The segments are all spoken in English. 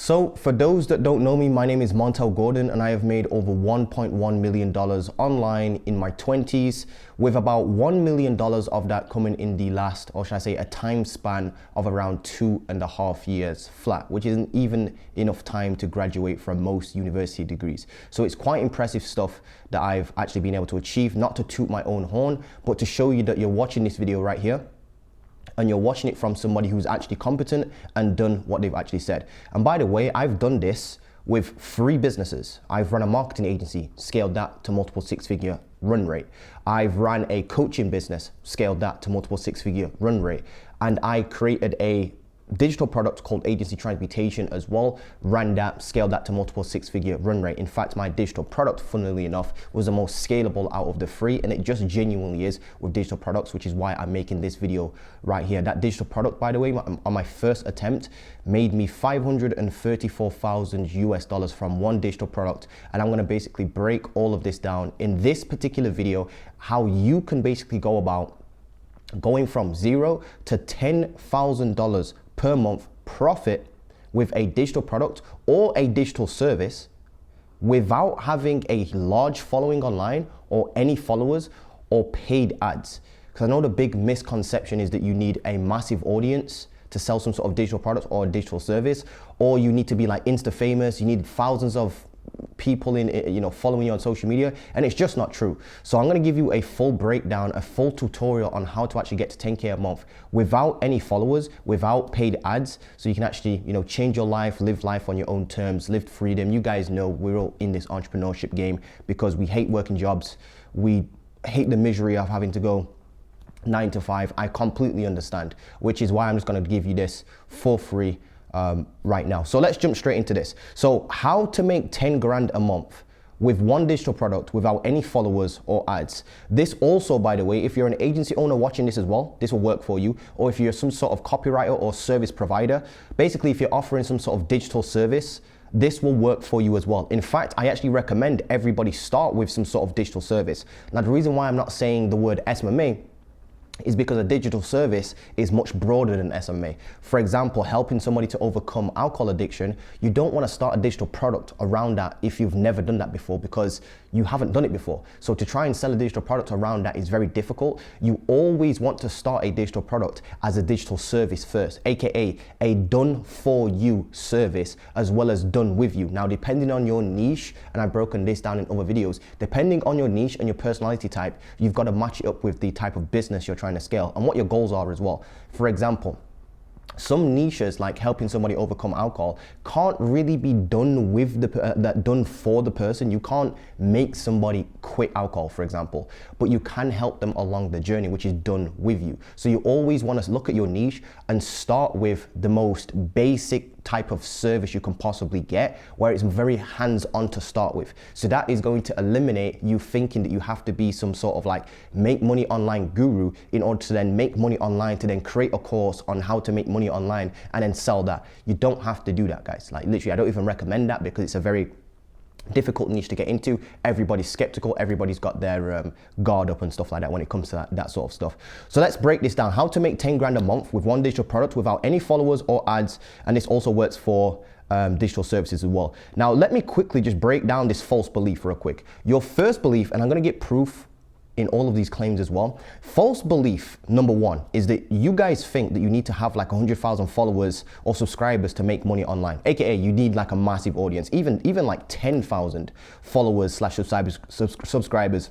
So for those that don't know me, my name is Montel Gordon and I have made over $1.1 million online in my 20s, with about $1 million of that coming in the last, or should I say, a time span of around 2.5 years flat, which isn't even enough time to graduate from most university degrees. So it's quite impressive stuff that I've actually been able to achieve, not to toot my own horn, but to show you that you're watching this video right here and you're watching it from somebody who's actually competent and done what they've actually said. And by the way, I've done this with 3 businesses. I've run a marketing agency, scaled that to multiple 6-figure run rate. I've ran a coaching business, scaled that to multiple 6-figure run rate. And I created a digital product called Agency Transmutation as well, ran that, scaled that to multiple 6-figure run rate. In fact, my digital product, funnily enough, was the most scalable out of the 3, and it just genuinely is with digital products, which is why I'm making this video right here. That digital product, by the way, on my first attempt, made me $534,000 US from one digital product. And I'm gonna basically break all of this down in this particular video, how you can basically go about going from $0 to $10,000 per month profit with a digital product or a digital service without having a large following online or any followers or paid ads. Because I know the big misconception is that you need a massive audience to sell some sort of digital product or a digital service, or you need to be like Insta famous, you need thousands of people following you on social media, and it's just not true. So I'm going to give you a full breakdown, a full tutorial on how to actually get to 10K a month without any followers, without paid ads, so you can actually change your life, live life on your own terms, live freedom. You guys know we're all in this entrepreneurship game because we hate working jobs, we hate the misery of having to go 9 to 5. I completely understand, which is why I'm just going to give you this for free right now. So let's jump straight into this. So how to make 10 grand a month with one digital product without any followers or ads. This also, by the way, if you're an agency owner watching this as well, this will work for you. Or if you're some sort of copywriter or service provider, basically if you're offering some sort of digital service, this will work for you as well. In fact, I actually recommend everybody start with some sort of digital service. Now, the reason why I'm not saying the word SMA is because a digital service is much broader than SMA. For example, helping somebody to overcome alcohol addiction, you don't want to start a digital product around that if you've never done that before, because you haven't done it before. So to try and sell a digital product around that is very difficult. You always want to start a digital product as a digital service first, aka a done for you service as well as done with you. Now, depending on your niche, and I've broken this down in other videos, depending on your niche and your personality type, you've got to match it up with the type of business you're trying to scale and what your goals are as well. For example, some niches like helping somebody overcome alcohol can't really be done with done for the person. You can't make somebody quit alcohol, for example, but you can help them along the journey, which is done with you. So you always want to look at your niche and start with the most basic type of service you can possibly get, where it's very hands-on to start with. So that is going to eliminate you thinking that you have to be some sort of like make money online guru in order to then make money online, to then create a course on how to make money online and then sell that. You don't have to do that, guys. Like literally, I don't even recommend that because it's a very difficult niche to get into. Everybody's skeptical, everybody's got their guard up and stuff like that when it comes to that sort of stuff. So let's break this down. How to make 10 grand a month with one digital product without any followers or ads. And this also works for digital services as well. Now, let me quickly just break down this false belief real quick. Your first belief, and I'm gonna get proof in all of these claims as well. False belief number 1 is that you guys think that you need to have like 100,000 followers or subscribers to make money online, aka you need like a massive audience, even like 10,000 followers slash subscribers,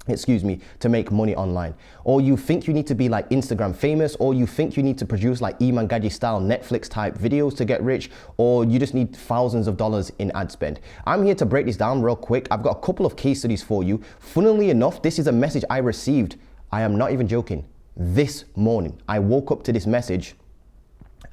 excuse me, to make money online. Or you think you need to be like Instagram famous, or you think you need to produce like Iman Gaji style Netflix type videos to get rich, or you just need thousands of dollars in ad spend. I'm here to break this down real quick. I've got a couple of case studies for you. Funnily enough, this is a message I received, I am not even joking, this morning. I woke up to this message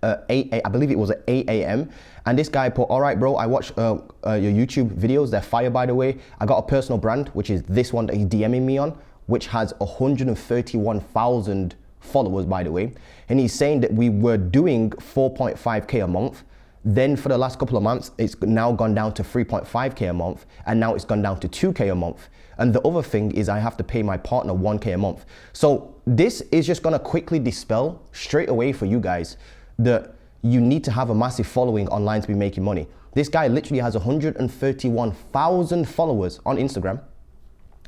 I believe it was at 8 a.m. and this guy put, all right, bro, I watch your YouTube videos. They're fire, by the way. I got a personal brand, which is this one that he's DMing me on, which has 131,000 followers, by the way. And he's saying that we were doing 4.5K a month. Then for the last couple of months, it's now gone down to 3.5K a month. And now it's gone down to 2K a month. And the other thing is I have to pay my partner 1K a month. So this is just gonna quickly dispel straight away for you guys that you need to have a massive following online to be making money. This guy literally has 131,000 followers on Instagram,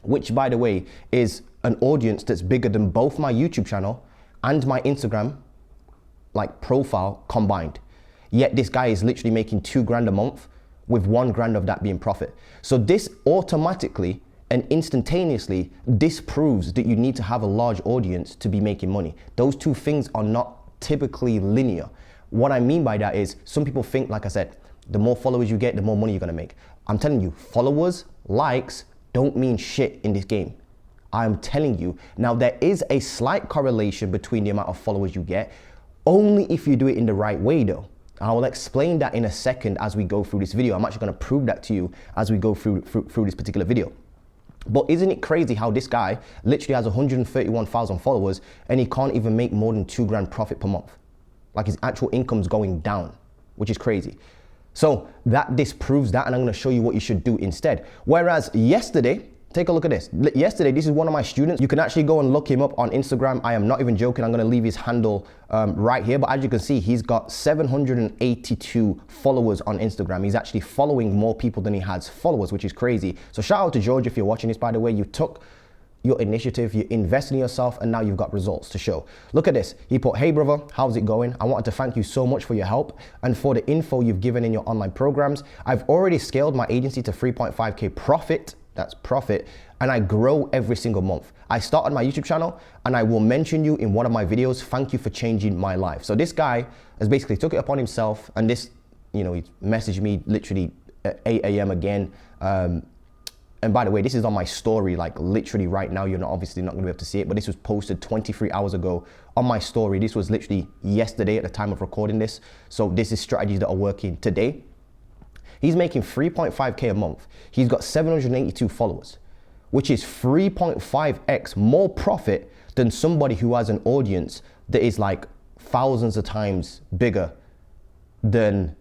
which, by the way, is an audience that's bigger than both my YouTube channel and my Instagram like profile combined. Yet this guy is literally making $2,000 a month, with $1,000 of that being profit. So this automatically and instantaneously disproves that you need to have a large audience to be making money. Those two things are not typically linear. What I mean by that is some people think, like I said, the more followers you get, the more money you're gonna make. I'm telling you, followers, likes don't mean shit in this game. I'm telling you. Now, there is a slight correlation between the amount of followers you get, only if you do it in the right way though. I will explain that in a second as we go through this video. I'm actually gonna prove that to you as we go through this particular video. But isn't it crazy how this guy literally has 131,000 followers and he can't even make more than $2,000 profit per month? Like his actual income's going down, which is crazy. So that disproves that, and I'm gonna show you what you should do instead. Whereas yesterday, take a look at this. Yesterday, this is one of my students. You can actually go and look him up on Instagram. I am not even joking. I'm gonna leave his handle right here. But as you can see, he's got 782 followers on Instagram. He's actually following more people than he has followers, which is crazy. So shout out to George if you're watching this, by the way. You took your initiative, you invest in yourself, and now you've got results to show. Look at this. He put, "Hey brother, how's it going? I wanted to thank you so much for your help and for the info you've given in your online programs. I've already scaled my agency to 3.5K profit." That's profit, and I grow every single month. I started my YouTube channel and I will mention you in one of my videos. Thank you for changing my life. So this guy has basically took it upon himself, and this, he messaged me literally at 8 a.m. again. And by the way, this is on my story, like literally right now. You're obviously not gonna be able to see it, but this was posted 23 hours ago on my story. This was literally yesterday at the time of recording this. So this is strategies that are working today. He's making 3.5K a month. He's got 782 followers, which is 3.5x more profit than somebody who has an audience that is like thousands of times bigger than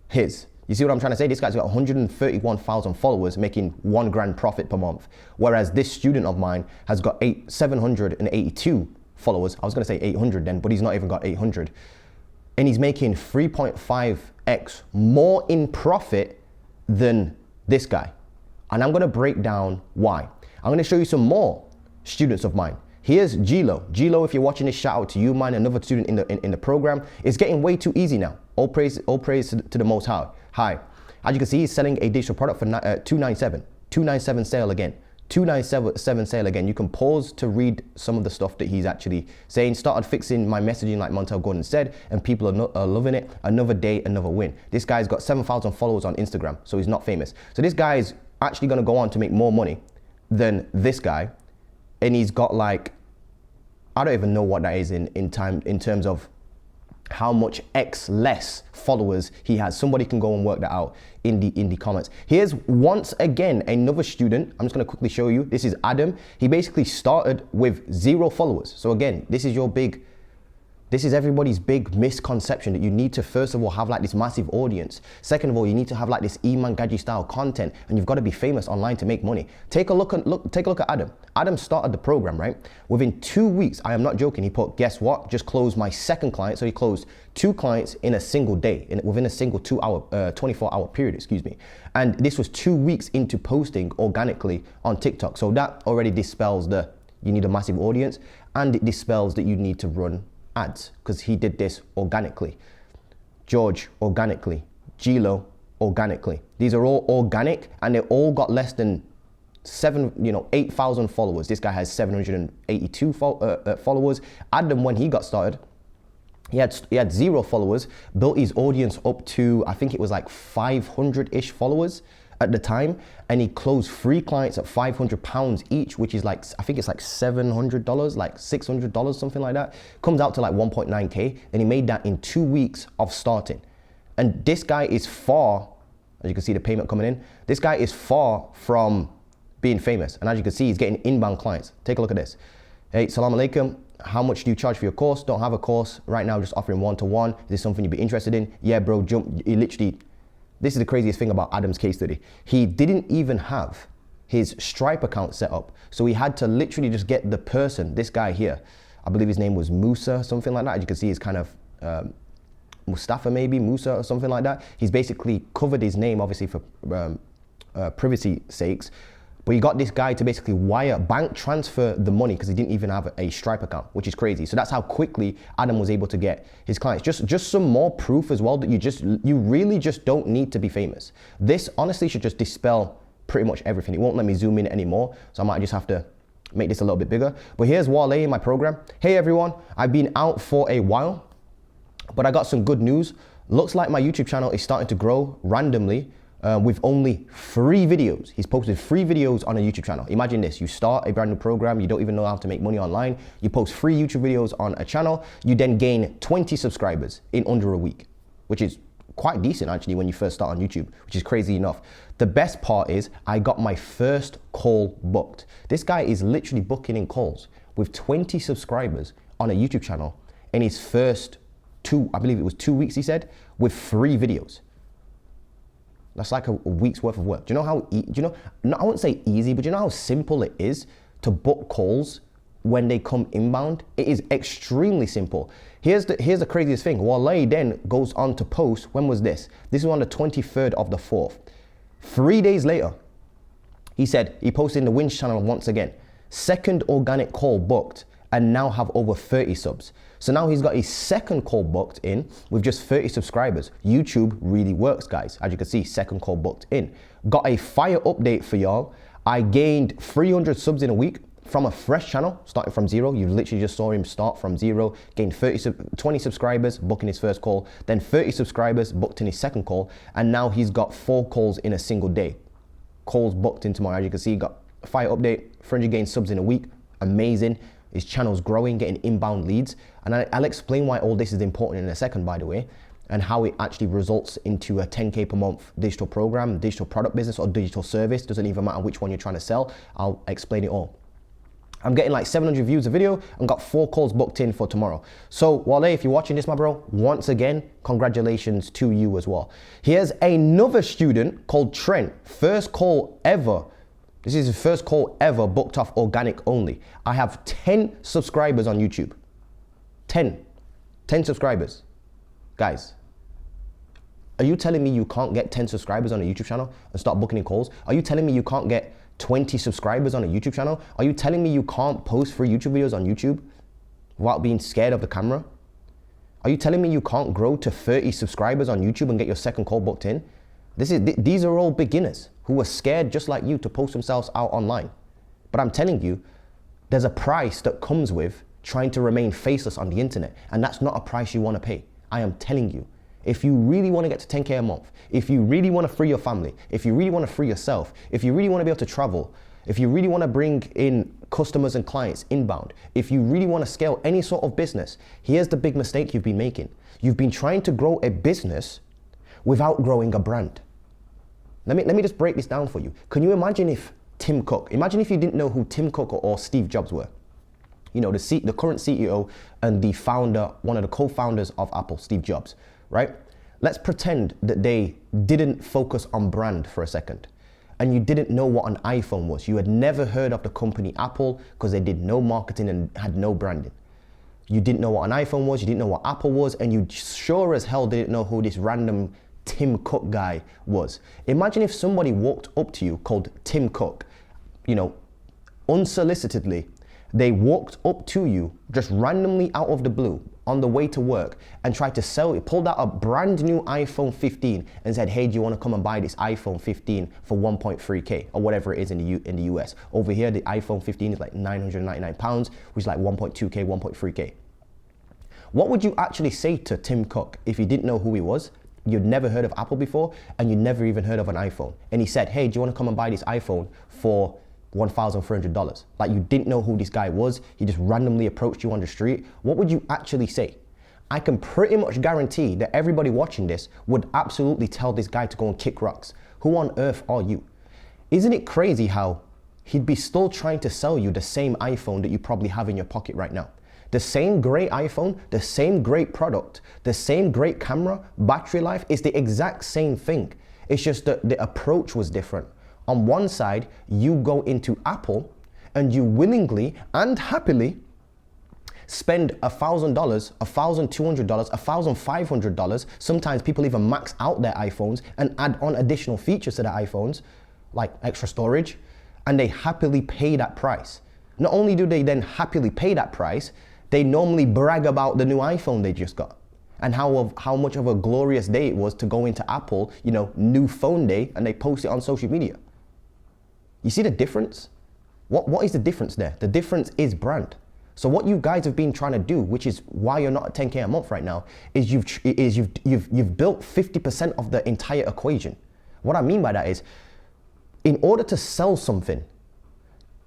his. You see what I'm trying to say? This guy's got 131,000 followers making $1,000 profit per month. Whereas this student of mine has got 782 followers. I was gonna say 800 then, but he's not even got 800. And he's making 3.5x more in profit than this guy. And I'm gonna break down why. I'm gonna show you some more students of mine. Here's Gilo. Gilo, if you're watching this, shout out to you, man, another student in the program. It's getting way too easy now. All praise to the Most High. As you can see, he's selling a digital product for $297. $297 sale again. $297 sale again. You can pause to read some of the stuff that he's actually saying. Started fixing my messaging like Montel Gordon said, and people are loving it. Another day, another win. This guy's got 7,000 followers on Instagram, so he's not famous. So this guy is actually gonna go on to make more money than this guy, and he's got like, I don't even know what that is in terms of how much X less followers he has. Somebody can go and work that out in the comments. Here's once again another student. I'm just gonna quickly show you. This is Adam. He basically started with 0 followers. So again, this is everybody's big misconception that you need to first of all have like this massive audience. Second of all, you need to have like this Iman Gaji style content, and you've got to be famous online to make money. Take a look at Adam. Adam started the program, right? Within 2 weeks, I am not joking, he put, guess what? Just closed my second client. So he closed 2 clients in a single day, within a single 24-hour period, excuse me. And this was 2 weeks into posting organically on TikTok. So that already dispels you need a massive audience, and it dispels that you need to run ads, because he did this organically. George, organically. Gilo, organically. These are all organic, and they all got less than 8,000 followers. This guy has 782 followers. Adam, when he got started, he had 0 followers, built his audience up to, I think it was like 500-ish followers at the time, and he closed 3 clients at £500 each, which is like, I think it's like $700, like $600, something like that. Comes out to like 1.9K, and he made that in 2 weeks of starting. And this guy is far, as you can see the payment coming in, this guy is far from being famous. And as you can see, he's getting inbound clients. Take a look at this. Hey, salam alaikum. How much do you charge for your course? Don't have a course right now, just offering one-to-one. Is this something you'd be interested in? Yeah, bro, jump. He literally, this is the craziest thing about Adam's case study. He didn't even have his Stripe account set up. So he had to literally just get the person, this guy here, I believe his name was Musa, something like that. As you can see, he's kind of Mustafa, maybe Musa or something like that. He's basically covered his name, obviously for privacy sakes. But you got this guy to basically bank transfer the money because he didn't even have a Stripe account, which is crazy. So that's how quickly Adam was able to get his clients. Just some more proof as well that you really just don't need to be famous. This honestly should just dispel pretty much everything. It won't let me zoom in anymore, so I might just have to make this a little bit bigger. But here's Wale in my program. Hey everyone, I've been out for a while, but I got some good news. Looks like my YouTube channel is starting to grow randomly. With only 3 videos. He's posted 3 videos on a YouTube channel. Imagine this, you start a brand new program, you don't even know how to make money online, you post 3 YouTube videos on a channel, you then gain 20 subscribers in under a week, which is quite decent actually when you first start on YouTube, which is crazy enough. The best part is I got my first call booked. This guy is literally booking in calls with 20 subscribers on a YouTube channel in his first 2 weeks, he said, with 3 videos. That's like a week's worth of work. Do you know how, I wouldn't say easy, but do you know how simple it is to book calls when they come inbound? It is extremely simple. Here's the craziest thing. Wale then goes on to post, when was this? This was on the 23rd of the 4th. 3 days later, he said, he posted in the Winch channel once again, second organic call booked and now have over 30 subs. So now he's got his second call booked in with just 30 subscribers. YouTube really works, guys. As you can see, second call booked in. Got a fire update for y'all. I gained 300 subs in a week from a fresh channel, starting from 0. You literally just saw him start from 0, gained 20 subscribers, booking his first call, then 30 subscribers, booked in his second call, and now he's got 4 calls in a single day. Calls booked in tomorrow. As you can see, he got a fire update, 300 gained subs in a week. Amazing. His channel's growing, getting inbound leads. And I'll explain why all this is important in a second, by the way, and how it actually results into a 10K per month digital program, digital product business, or digital service. Doesn't even matter which one you're trying to sell. I'll explain it all. I'm getting like 700 views a video and got 4 calls booked in for tomorrow. So Wale, if you're watching this, my bro, once again, congratulations to you as well. Here's another student called Trent. First call ever. This is his first call ever booked off organic only. I have 10 subscribers on YouTube. 10 subscribers. Guys, are you telling me you can't get 10 subscribers on a YouTube channel and start booking in calls? Are you telling me you can't get 20 subscribers on a YouTube channel? Are you telling me you can't post free YouTube videos on YouTube without being scared of the camera? Are you telling me you can't grow to 30 subscribers on YouTube and get your second call booked in? These are all beginners who are scared just like you to post themselves out online. But I'm telling you, there's a price that comes with trying to remain faceless on the internet, and that's not a price you want to pay. I am telling you, if you really want to get to 10K a month, if you really want to free your family, if you really want to free yourself, if you really want to be able to travel, if you really want to bring in customers and clients inbound, if you really want to scale any sort of business, here's the big mistake you've been making. You've been trying to grow a business without growing a brand. Let me just break this down for you. Can you imagine if Tim Cook, imagine if you didn't know who Tim Cook or Steve Jobs were? You know, the current CEO and the founder, one of the co-founders of Apple, Steve Jobs, right? Let's pretend that they didn't focus on brand for a second and you didn't know what an iPhone was. You had never heard of the company Apple because they did no marketing and had no branding. You didn't know what an iPhone was, you didn't know what Apple was, and you sure as hell didn't know who this random Tim Cook guy was. Imagine if somebody walked up to you called Tim Cook, you know, unsolicitedly. They walked up to you just randomly out of the blue on the way to work and tried to sell it, pulled out a brand new iPhone 15 and said, hey, do you want to come and buy this iPhone 15 for 1.3K or whatever it is in the US? Over here, the iPhone 15 is like £999, which is like 1.2K, 1.3K. What would you actually say to Tim Cook if you didn't know who he was? You'd never heard of Apple before and you'd never even heard of an iPhone. And he said, hey, do you want to come and buy this iPhone for $1,300? Like, you didn't know who this guy was. He just randomly approached you on the street. What would you actually say? I can pretty much guarantee that everybody watching this would absolutely tell this guy to go and kick rocks. Who on earth are you? Isn't it crazy how he'd be still trying to sell you the same iPhone that you probably have in your pocket right now? The same great iPhone, the same great product, the same great camera, battery life is the exact same thing. It's just that the approach was different. On one side, you go into Apple and you willingly and happily spend $1,000, $1,200, $1,500. Sometimes people even max out their iPhones and add on additional features to their iPhones, like extra storage, and they happily pay that price. Not only do they then happily pay that price, they normally brag about the new iPhone they just got and how much of a glorious day it was to go into Apple, new phone day, and they post it on social media. You see the difference? What is the difference there? The difference is brand. So what you guys have been trying to do, which is why you're not at 10K a month right now, is you've built 50% of the entire equation. What I mean by that is, in order to sell something,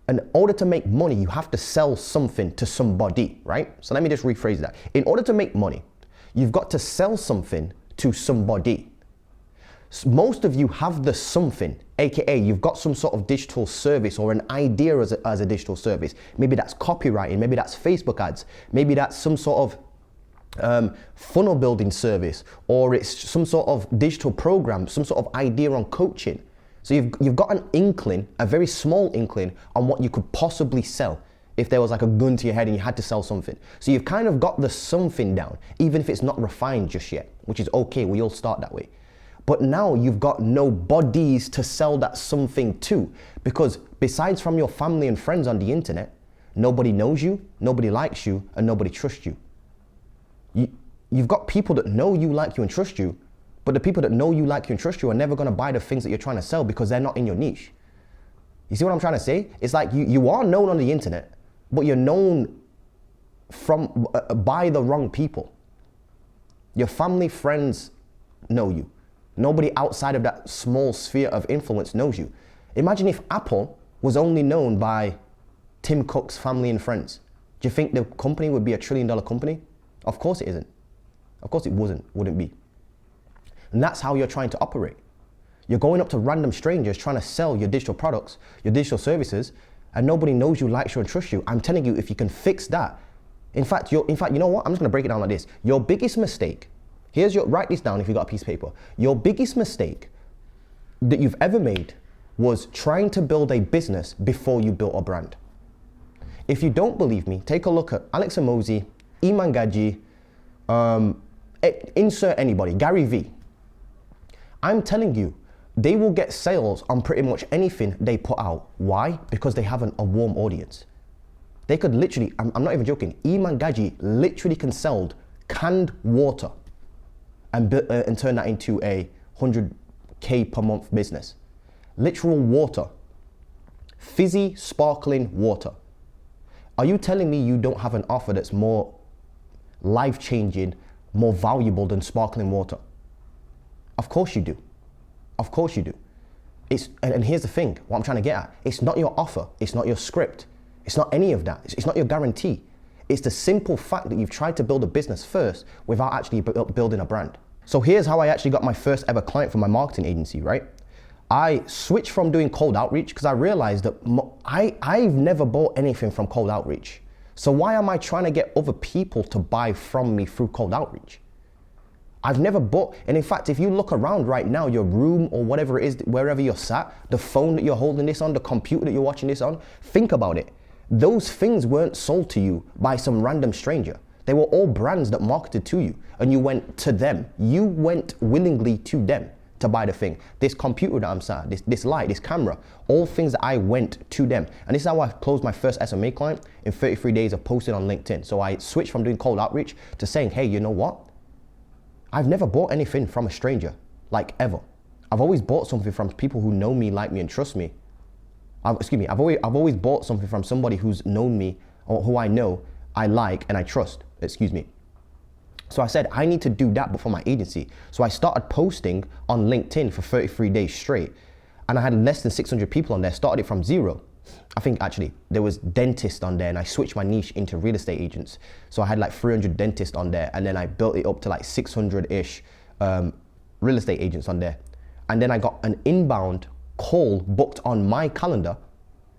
in order to make money, you have to sell something to somebody, right? So let me just rephrase that. In order to make money, you've got to sell something to somebody. Most of you have the something, AKA you've got some sort of digital service or an idea as a digital service. Maybe that's copywriting, maybe that's Facebook ads, maybe that's some sort of funnel building service, or it's some sort of digital program, some sort of idea on coaching. So you've got an inkling, a very small inkling on what you could possibly sell if there was like a gun to your head and you had to sell something. So you've kind of got the something down, even if it's not refined just yet, which is okay, we all start that way. But now you've got no bodies to sell that something to, because besides from your family and friends on the internet, nobody knows you, nobody likes you, and nobody trusts you. You've got people that know you, like you, and trust you, but the people that know you, like you, and trust you are never gonna buy the things that you're trying to sell because they're not in your niche. You see what I'm trying to say? It's like you are known on the internet, but you're known by the wrong people. Your family, friends know you. Nobody outside of that small sphere of influence knows you. Imagine if Apple was only known by Tim Cook's family and friends. Do you think the company would be a $1 trillion company? Of course it isn't. Of course it wouldn't be. And that's how you're trying to operate. You're going up to random strangers trying to sell your digital products, your digital services, and nobody knows you, likes you, and trusts you. I'm telling you, if you can fix that, in fact, you know what? I'm just gonna break it down like this. Your biggest mistake, write this down if you got a piece of paper. Your biggest mistake that you've ever made was trying to build a business before you built a brand. If you don't believe me, take a look at Alex Hormozi, Iman Gadzhi, insert anybody, Gary Vee. I'm telling you, they will get sales on pretty much anything they put out. Why? Because they have a warm audience. They could literally, I'm not even joking, Iman Gadzhi literally can sell canned water and turn that into a 100K per month business. Literal water. Fizzy, sparkling water. Are you telling me you don't have an offer that's more life-changing, more valuable than sparkling water? Of course you do. Of course you do. And here's the thing, what I'm trying to get at. It's not your offer. It's not your script. It's not any of that. It's not your guarantee. It's the simple fact that you've tried to build a business first without actually building a brand. So here's how I actually got my first ever client for my marketing agency, right? I switched from doing cold outreach because I realized that I've never bought anything from cold outreach. So why am I trying to get other people to buy from me through cold outreach? I've never bought, and in fact, if you look around right now, your room or whatever it is, wherever you're sat, the phone that you're holding this on, the computer that you're watching this on, think about it. Those things weren't sold to you by some random stranger. They were all brands that marketed to you, and you went to them. You went willingly to them to buy the thing. This computer that I'm sat, this light, this camera, all things that I went to them. And this is how I closed my first SMA client in 33 days of posting on LinkedIn. So I switched from doing cold outreach to saying, hey, you know what? I've never bought anything from a stranger, like ever. I've always bought something from people who know me, like me, and trust me. I've always bought something from somebody who's known me, or who I know, I like, and I trust, So I said, I need to do that, but for my agency. So I started posting on LinkedIn for 33 days straight. And I had less than 600 people on there, started it from zero. I think actually there was dentists on there, and I switched my niche into real estate agents. So I had like 300 dentists on there, and then I built it up to like 600-ish real estate agents on there. And then I got an inbound call booked on my calendar.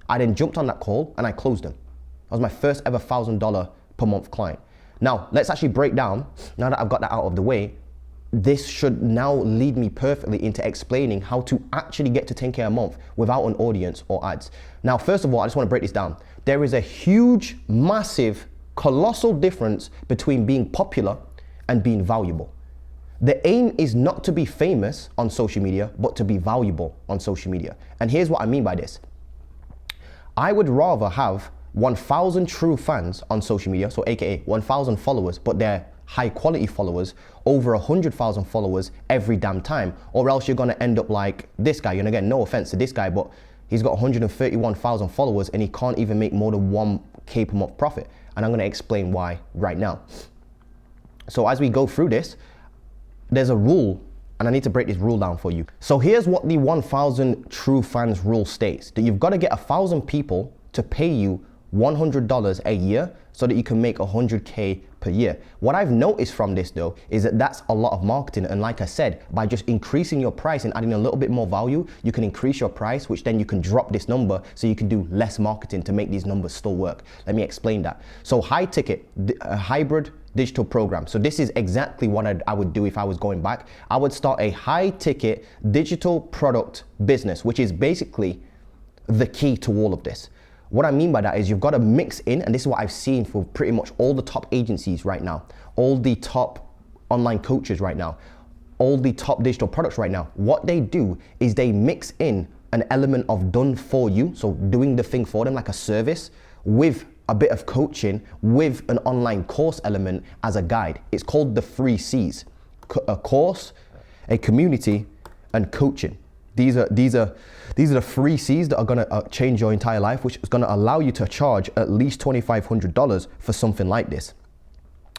I then jumped on that call and I closed them. That was my first ever $1,000 per month client. Now, let's actually break down, now that I've got that out of the way, this should now lead me perfectly into explaining how to actually get to 10K a month without an audience or ads. Now, first of all, I just want to break this down. There is a huge, massive Colossal difference between being popular and being valuable. The aim is not to be famous on social media, but to be valuable on social media. And here's what I mean by this. I would rather have 1,000 true fans on social media, so AKA 1,000 followers, but they're high quality followers, over 100,000 followers every damn time, or else you're gonna end up like this guy. And again, no offense to this guy, but he's got 131,000 followers and he can't even make more than 1K per month profit. And I'm gonna explain why right now. So as we go through this, there's a rule, and I need to break this rule down for you. So here's what the 1,000 true fans rule states, that you've got to get 1,000 people to pay you $100 a year so that you can make 100K per year. What I've noticed from this though, is that that's a lot of marketing. And like I said, by just increasing your price and adding a little bit more value, you can increase your price, which then you can drop this number so you can do less marketing to make these numbers still work. Let me explain that. So high ticket, a hybrid digital program. So this is exactly what I would do if I was going back. I would start a high ticket digital product business, which is basically the key to all of this. What I mean by that is you've got to mix in, and this is what I've seen for pretty much all the top agencies right now, all the top online coaches right now, all the top digital products right now. What they do is they mix in an element of done for you, so doing the thing for them like a service, with a bit of coaching, with an online course element as a guide. It's called the 3 C's: a course, a community, and coaching. These are the 3 C's that are gonna change your entire life, which is gonna allow you to charge at least $2,500 for something like this.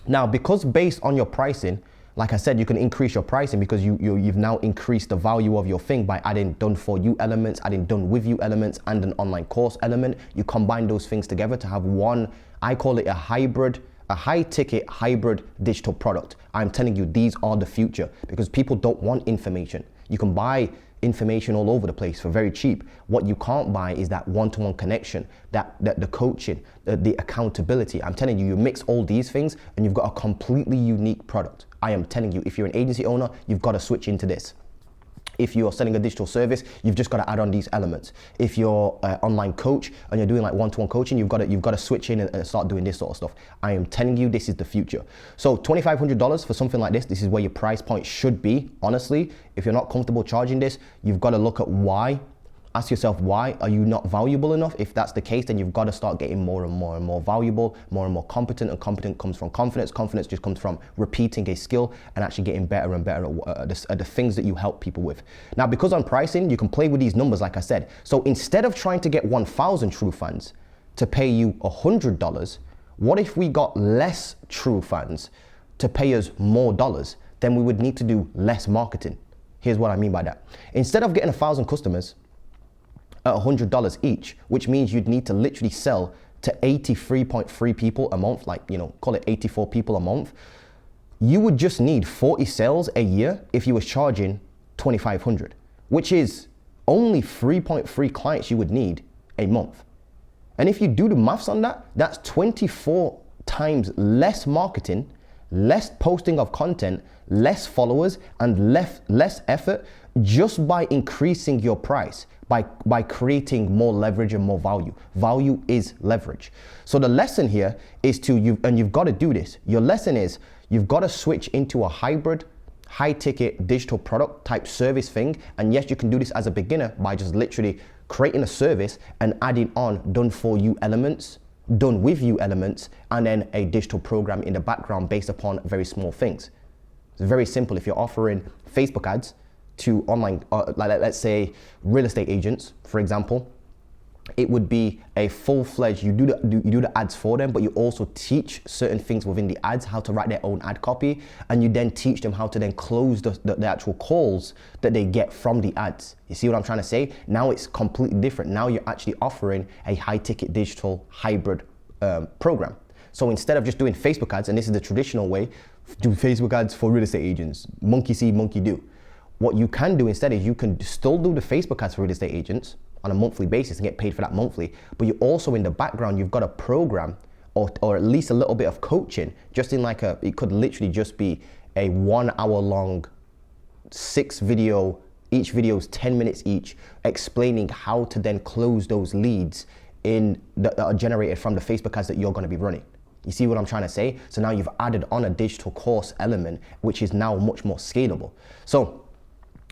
Now, because based on your pricing, like I said, you can increase your pricing because you've now increased the value of your thing by adding done for you elements, adding done with you elements, and an online course element. You combine those things together to have one, I call it a hybrid, a high ticket hybrid digital product. I'm telling you, these are the future because people don't want information. You can buy information all over the place for very cheap. What you can't buy is that one-to-one connection, that the coaching, the accountability. I'm telling you, you mix all these things and you've got a completely unique product. I am telling you, if you're an agency owner, you've got to switch into this. If you're selling a digital service, you've just got to add on these elements. If you're an online coach and you're doing like one-to-one coaching, you've got to switch in and start doing this sort of stuff. I am telling you, this is the future. So $2,500 for something like this. This is where your price point should be. Honestly, if you're not comfortable charging this, you've got to look at why. Ask yourself, why are you not valuable enough? If that's the case, then you've got to start getting more and more and more valuable, more and more competent, and competent comes from confidence. Confidence just comes from repeating a skill and actually getting better and better at the things that you help people with. Now, because on pricing, you can play with these numbers, like I said. So instead of trying to get 1,000 true fans to pay you $100, what if we got less true fans to pay us more dollars? Then we would need to do less marketing. Here's what I mean by that. Instead of getting 1,000 customers at $100 each, which means you'd need to literally sell to 83.3 people a month, like, call it 84 people a month. You would just need 40 sales a year if you was charging $2,500, which is only 3.3 clients you would need a month. And if you do the maths on that, that's 24 times less marketing, less posting of content, less followers, and less effort just by increasing your price, by creating more leverage and more value. Value is leverage. So the lesson here is you've got to do this. Your lesson is you've got to switch into a hybrid, high ticket digital product type service thing. And yes, you can do this as a beginner by just literally creating a service and adding on done for you elements, done with you elements, and then a digital program in the background based upon very small things. It's very simple. If you're offering Facebook ads to online, like let's say real estate agents, for example, it would be a full-fledged, you do the ads for them, but you also teach certain things within the ads, how to write their own ad copy, and you then teach them how to then close the actual calls that they get from the ads. You see what I'm trying to say? Now it's completely different. Now you're actually offering a high-ticket digital hybrid program. So instead of just doing Facebook ads, and this is the traditional way, do Facebook ads for real estate agents, monkey see, monkey do. What you can do instead is you can still do the Facebook ads for real estate agents on a monthly basis and get paid for that monthly, but you also in the background, you've got a program or at least a little bit of coaching, just in like it could literally just be a 1 hour long 6 video, each video is 10 minutes each, explaining how to then close those leads that are generated from the Facebook ads that you're going to be running. You see what I'm trying to say? So now you've added on a digital course element, which is now much more scalable. So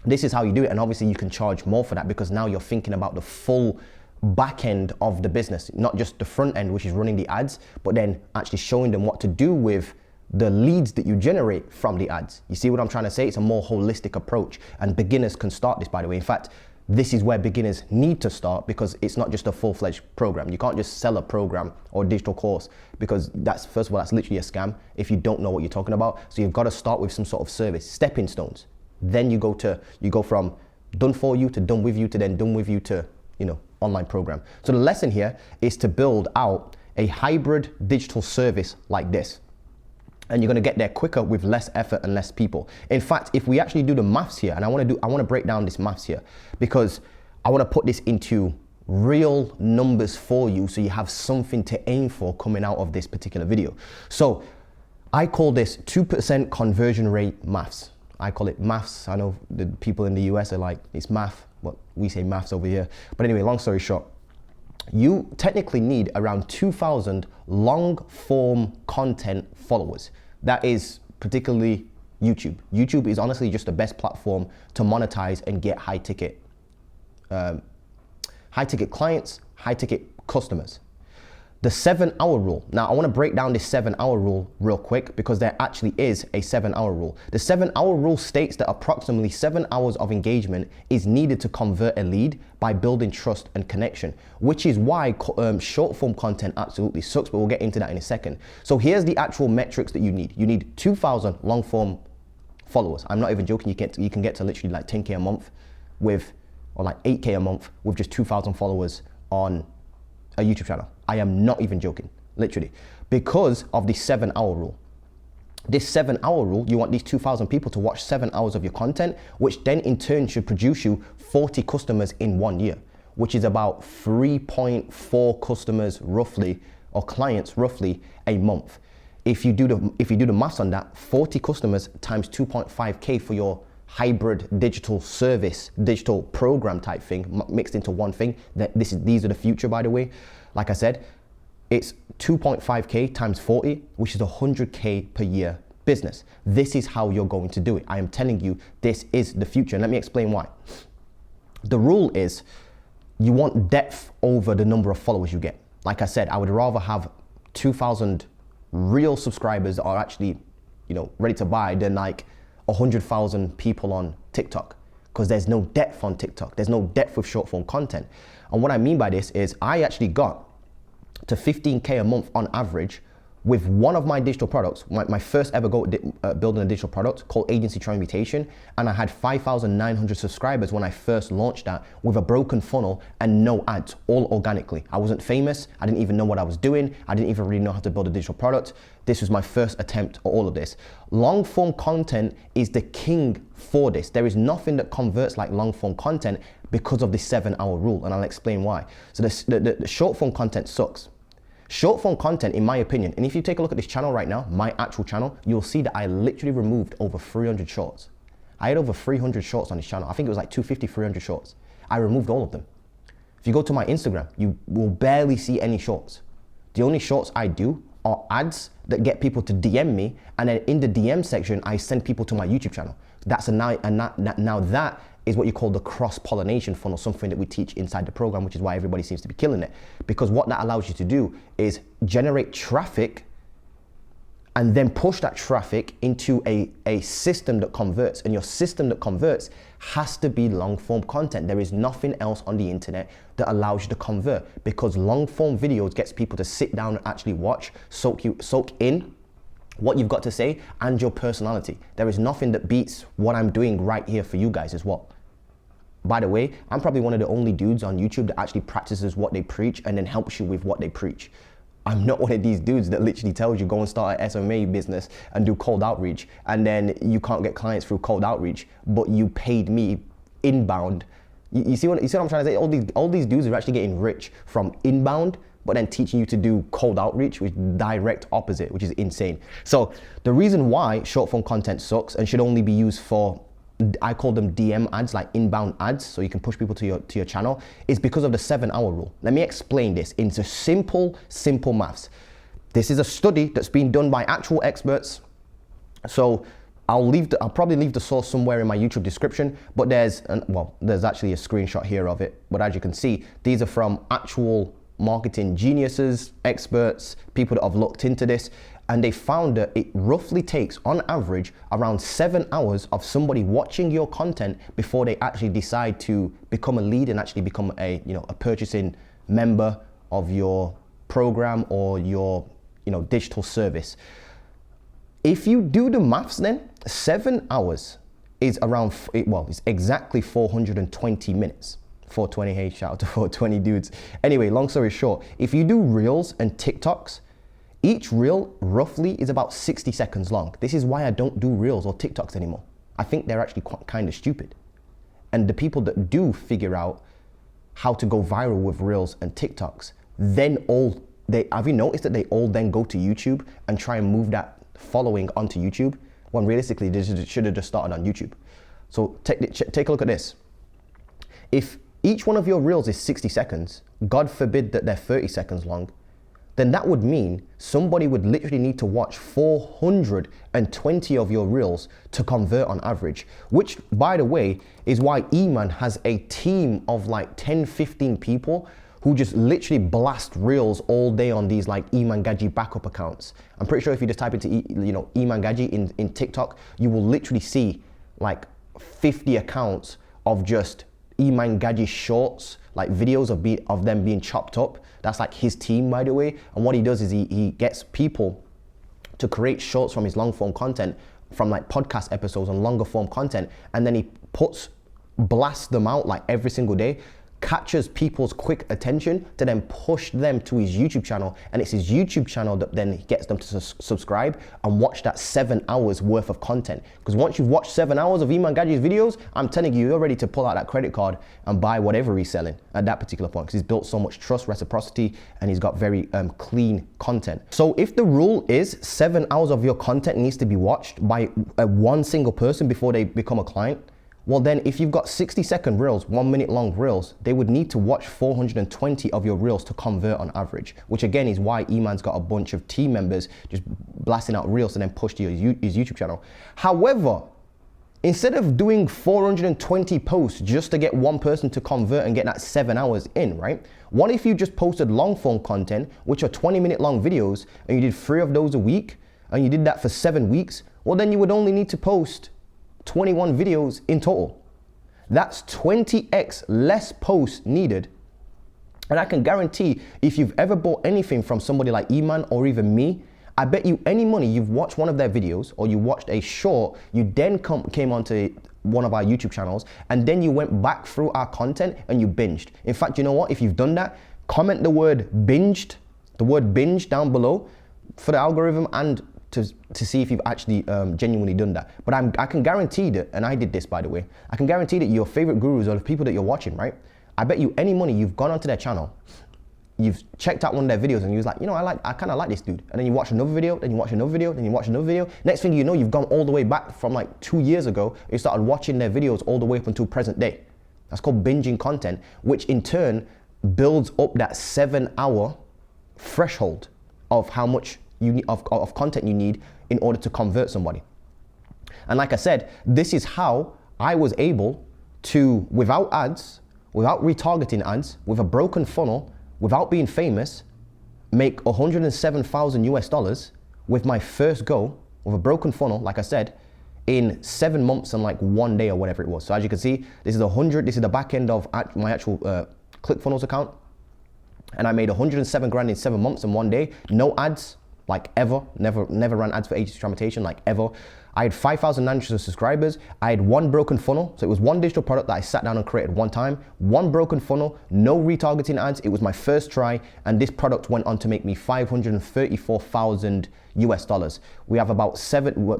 this is how you do it. And obviously you can charge more for that because now you're thinking about the full back end of the business, not just the front end, which is running the ads, but then actually showing them what to do with the leads that you generate from the ads. You see what I'm trying to say? It's a more holistic approach, and beginners can start this, by the way. In fact, this is where beginners need to start because it's not just a full-fledged program. You can't just sell a program or a digital course because that's, first of all, that's literally a scam if you don't know what you're talking about. So you've got to start with some sort of service, stepping stones. Then you go from done for you to done with you to then done with you to, online program. So the lesson here is to build out a hybrid digital service like this. And you're going to get there quicker with less effort and less people. In fact, if we actually do the maths here, and I want to break down this maths here because I want to put this into real numbers for you so you have something to aim for coming out of this particular video. So I call this 2% conversion rate maths. I call it maths. I know the people in the US are like, it's math, but we say maths over here. But anyway, long story short, you technically need around 2,000 long form content followers. That is particularly YouTube. YouTube is honestly just the best platform to monetize and get high ticket clients, high ticket customers. The 7-hour rule. Now I want to break down this 7-hour rule real quick because there actually is a 7-hour rule. The 7-hour rule states that approximately 7 hours of engagement is needed to convert a lead by building trust and connection, which is why short form content absolutely sucks, but we'll get into that in a second. So here's the actual metrics that you need. You need 2,000 long form followers. I'm not even joking. You can get to literally like 10K a month or like 8K a month with just 2,000 followers on a YouTube channel. I am not even joking, literally, because of the 7-hour rule. This 7-hour rule, you want these 2,000 people to watch 7 hours of your content, which then in turn should produce you 40 customers in 1 year, which is about 3.4 customers roughly, or clients roughly, a month. If you do the maths on that, 40 customers times 2.5K for your hybrid digital service, digital program type thing mixed into one thing. These are the future, by the way. Like I said, it's 2.5K times 40, which is 100K per year business. This is how you're going to do it. I am telling you, this is the future. And let me explain why. The rule is you want depth over the number of followers you get. Like I said, I would rather have 2,000 real subscribers that are actually, ready to buy than like 100,000 people on TikTok, because there's no depth on TikTok. There's no depth with short form content. And what I mean by this is I actually got to 15K a month on average with one of my digital products, my first ever go building a digital product called Agency Transmutation. And I had 5,900 subscribers when I first launched that with a broken funnel and no ads, all organically. I wasn't famous. I didn't even know what I was doing. I didn't even really know how to build a digital product. This was my first attempt at all of this. Long form content is the king for this. There is nothing that converts like long form content because of the 7-hour rule. And I'll explain why. So the short form content sucks. Short form content, in my opinion, and if you take a look at this channel right now, my actual channel, you'll see that I literally removed over 300 shorts. I had over 300 shorts on this channel. I think it was like 250, 300 shorts. I removed all of them. If you go to my Instagram, you will barely see any shorts. The only shorts I do are ads that get people to DM me, and then in the DM section, I send people to my YouTube channel. Now that is what you call the cross-pollination funnel, something that we teach inside the program, which is why everybody seems to be killing it. Because what that allows you to do is generate traffic and then push that traffic into a system that converts. And your system that converts has to be long-form content. There is nothing else on the internet that allows you to convert, because long-form videos gets people to sit down and actually watch, soak in what you've got to say and your personality. There is nothing that beats what I'm doing right here for you guys as well. By the way, I'm probably one of the only dudes on YouTube that actually practices what they preach and then helps you with what they preach. I'm not one of these dudes that literally tells you go and start an SMA business and do cold outreach, and then you can't get clients through cold outreach, but you paid me inbound. You see what I'm trying to say? All these dudes are actually getting rich from inbound, but then teaching you to do cold outreach, which is direct opposite, which is insane. So the reason why short form content sucks and should only be used for, I call them DM ads, like inbound ads, so you can push people to your channel, is because of the 7-hour rule. Let me explain this into simple maths. This is a study that's been done by actual experts. So I'll probably leave the source somewhere in my YouTube description, but there's actually a screenshot here of it. But as you can see, these are from actual marketing geniuses, experts, people that have looked into this, and they found that it roughly takes on average around 7 hours of somebody watching your content before they actually decide to become a lead and actually become a purchasing member of your program or your digital service. If you do the maths, then 7 hours is it's exactly 420 minutes. 420, hey, shout out to 420 dudes. Anyway, long story short, if you do reels and TikToks, each reel roughly is about 60 seconds long. This is why I don't do reels or TikToks anymore. I think they're actually kind of stupid. And the people that do figure out how to go viral with reels and TikToks, have you noticed that they all then go to YouTube and try and move that following onto YouTube, when realistically they should have just started on YouTube? So take a look at this. If each one of your reels is 60 seconds, God forbid that they're 30 seconds long, then that would mean somebody would literally need to watch 420 of your reels to convert on average, which, by the way, is why Eman has a team of like 10, 15 people who just literally blast reels all day on these like Eman Gaji backup accounts. I'm pretty sure if you just type into Eman Gaji in TikTok, you will literally see like 50 accounts of just Eman Gaji shorts, like videos of them being chopped up. That's like his team, by the way. And what he does is he gets people to create shorts from his long form content, from like podcast episodes and longer form content, and then he blasts them out like every single day, catches people's quick attention to then push them to his YouTube channel. And it's his YouTube channel that then gets them to subscribe and watch that 7 hours worth of content. Because once you've watched 7 hours of Eman Gaji's videos, I'm telling you, you're ready to pull out that credit card and buy whatever he's selling at that particular point, because he's built so much trust, reciprocity, and he's got very clean content. So if the rule is 7 hours of your content needs to be watched by one single person before they become a client, well then if you've got 60-second reels, 1 minute long reels, they would need to watch 420 of your reels to convert on average, which again is why Eman's got a bunch of team members just blasting out reels and then push to his YouTube channel. However, instead of doing 420 posts just to get one person to convert and get that 7 hours in, right? What if you just posted long form content, which are 20-minute long videos, and you did 3 of those a week, and you did that for 7 weeks? Well, then you would only need to post 21 videos in total. That's 20x less posts needed. And I can guarantee, if you've ever bought anything from somebody like Eman or even me, I bet you any money you've watched one of their videos, or you watched a short, you then came onto one of our YouTube channels, and then you went back through our content and you binged. In fact, you know what? If you've done that, comment the word binged, the word binge down below for the algorithm and to see if you've actually genuinely done that. But I can guarantee that, and I did this by the way, I can guarantee that your favorite gurus or the people that you're watching, right? I bet you any money you've gone onto their channel, you've checked out one of their videos and you was like, I kind of like this dude. And then you watch another video, then you watch another video, then you watch another video. Next thing you know, you've gone all the way back from like 2 years ago. You started watching their videos all the way up until present day. That's called binging content, which in turn builds up that 7 hour threshold of how much you need of content you need in order to convert somebody. And like I said, this is how I was able to, without ads, without retargeting ads, with a broken funnel, without being famous, make $107,000 with my first go with a broken funnel, like I said, in 7 months and like 1 day or whatever it was. So as you can see, this is the back end of my actual ClickFunnels account. And I made 107 grand in 7 months and 1 day, no ads, like ever, never ran ads for agency traumatization, like ever. I had 5,900 subscribers. I had one broken funnel. So it was one digital product that I sat down and created one time, one broken funnel, no retargeting ads. It was my first try. And this product went on to make me $534,000. We have about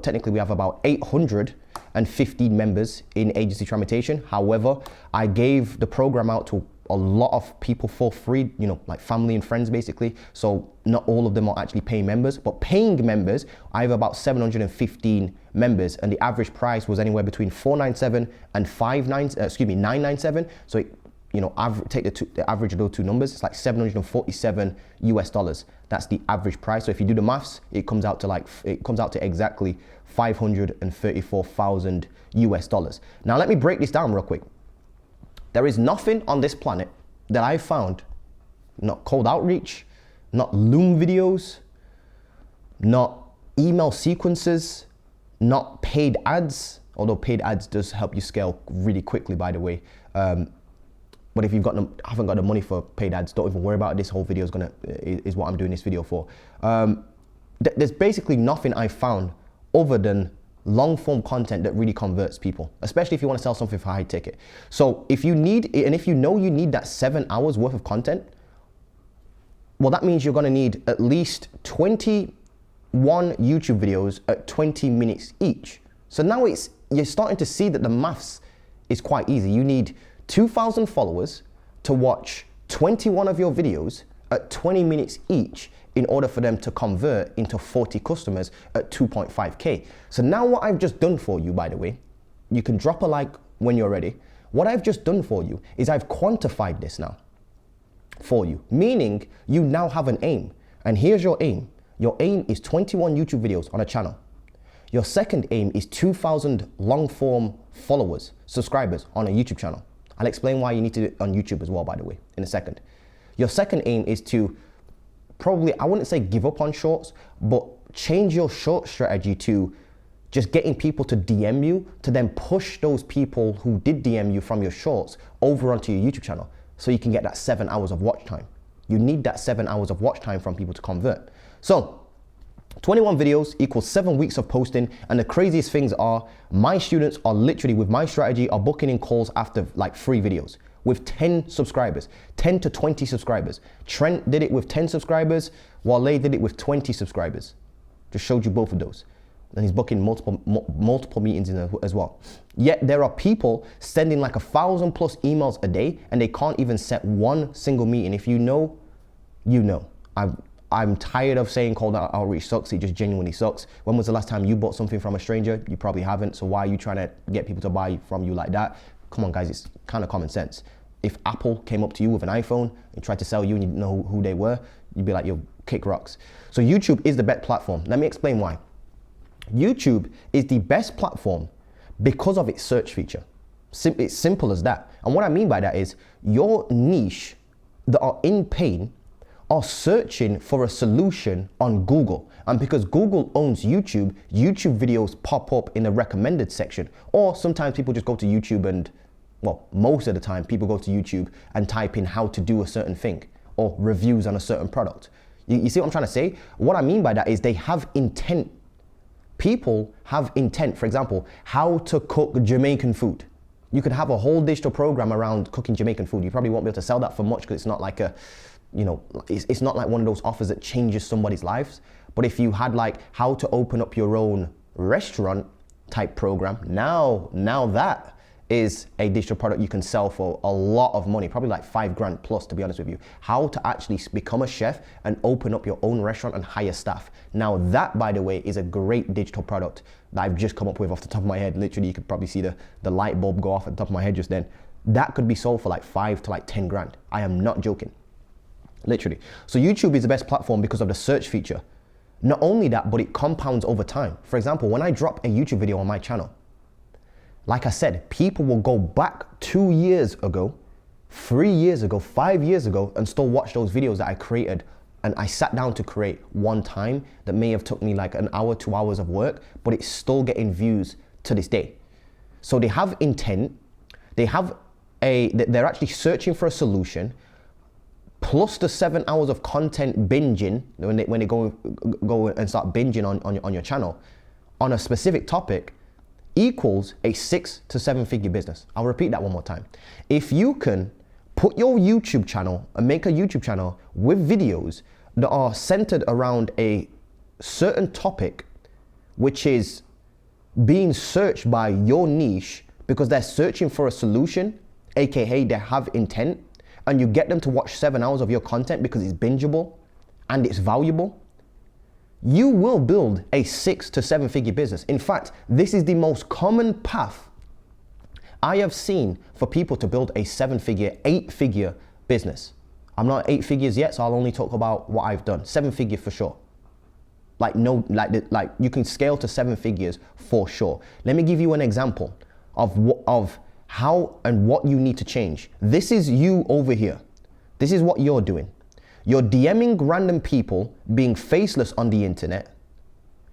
technically we have about 815 members in agency traumatization. However, I gave the program out to a lot of people for free, like family and friends basically. So not all of them are actually paying members, but paying members, I have about 715 members, and the average price was anywhere between $497 and $997. So take the average of those two numbers, it's like $747 US. That's the average price. So if you do the maths, it comes out to exactly 534,000 US. Now let me break this down real quick. There is nothing on this planet that I found, not cold outreach, not Loom videos, not email sequences, not paid ads, although paid ads does help you scale really quickly, by the way. But if you've haven't got the money for paid ads, don't even worry about it. This whole video is what I'm doing this video for. There's basically nothing I found other than long form content that really converts people, especially if you want to sell something for high ticket. So if you need that 7 hours worth of content, well, that means you're going to need at least 21 YouTube videos at 20 minutes each. So now you're starting to see that the maths is quite easy. You need 2,000 followers to watch 21 of your videos at 20 minutes each in order for them to convert into 40 customers at 2.5K. So now what I've just done for you, by the way, you can drop a like when you're ready. What I've just done for you is I've quantified this now for you, meaning you now have an aim. And here's your aim. Your aim is 21 YouTube videos on a channel. Your second aim is 2,000 long form followers, subscribers on a YouTube channel. I'll explain why you need to do it on YouTube as well, by the way, in a second. Your second aim is to probably, I wouldn't say give up on shorts, but change your short strategy to just getting people to DM you, to then push those people who did DM you from your shorts over onto your YouTube channel so you can get that 7 hours of watch time. You need that 7 hours of watch time from people to convert. So 21 videos equals 7 weeks of posting, and the craziest things are my students are literally, with my strategy, are booking in calls after like 3 videos with 10 subscribers, 10 to 20 subscribers. Trent did it with 10 subscribers, Wale did it with 20 subscribers. Just showed you both of those. And he's booking multiple meetings in as well. Yet there are people sending like 1,000+ emails a day and they can't even set one single meeting. If you know, you know. I'm tired of saying cold outreach sucks. It just genuinely sucks. When was the last time you bought something from a stranger? You probably haven't. So why are you trying to get people to buy from you like that? Come on, guys, it's kind of common sense. If Apple came up to you with an iPhone and tried to sell you and you didn't know who they were, you'd be like, yo, kick rocks. So YouTube is the best platform. Let me explain why. YouTube is the best platform because of its search feature. It's simple as that. And what I mean by that is your niche that are in pain are searching for a solution on Google. And because Google owns YouTube, YouTube videos pop up in the recommended section. Or sometimes people just go to YouTube and, well, most of the time people go to YouTube and type in how to do a certain thing or reviews on a certain product. You see what I'm trying to say? What I mean by that is they have intent. People have intent. For example, how to cook Jamaican food. You could have a whole digital program around cooking Jamaican food. You probably won't be able to sell that for much because it's not like it's not like one of those offers that changes somebody's lives. But if you had like how to open up your own restaurant type program, now that is a digital product you can sell for a lot of money, probably like $5,000 plus, to be honest with you. How to actually become a chef and open up your own restaurant and hire staff. Now that, by the way, is a great digital product that I've just come up with off the top of my head. Literally, you could probably see the light bulb go off at the top of my head just then. That could be sold for like 5 to like 10 grand. I am not joking. Literally. So YouTube is the best platform because of the search feature. Not only that, but it compounds over time. For example, when I drop a YouTube video on my channel, like I said, people will go back 2 years ago, 3 years ago, 5 years ago, and still watch those videos that I created and I sat down to create one time that may have took me like an hour, 2 hours of work, but it's still getting views to this day. So they have intent, they're actually searching for a solution, plus the 7 hours of content binging, when they go and start binging on your channel on a specific topic, equals a 6 to 7 figure business. I'll repeat that one more time. If you can put your YouTube channel and make a YouTube channel with videos that are centered around a certain topic, which is being searched by your niche because they're searching for a solution, AKA they have intent, and you get them to watch 7 hours of your content because it's bingeable and it's valuable, you will build a 6 to 7 figure business. In fact, this is the most common path I have seen for people to build a 7-figure, 8-figure business. I'm not 8 figures yet, so I'll only talk about what I've done. 7-figure for sure. Like you can scale to 7 figures for sure. Let me give you an example of how and what you need to change. This is you over here. This is what you're doing. You're DMing random people, being faceless on the internet.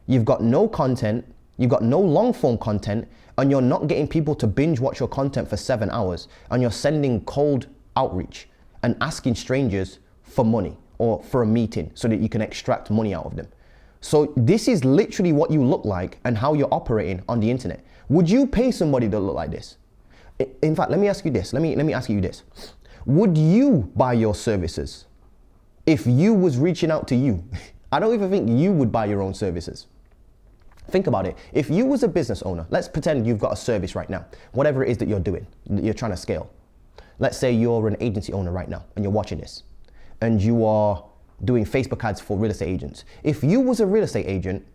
You've got no content, you've got no long form content, and you're not getting people to binge watch your content for 7 hours, and you're sending cold outreach and asking strangers for money or for a meeting so that you can extract money out of them. So this is literally what you look like and how you're operating on the internet. Would you pay somebody to look like this? In fact, let me ask you this. Let me ask you this. Would you buy your services if you was reaching out to you? I don't even think you would buy your own services. Think about it. If you was a business owner, let's pretend you've got a service right now, whatever it is that you're doing, that you're trying to scale. Let's say you're an agency owner right now and you're watching this and you are doing Facebook ads for real estate agents. If you was a real estate agent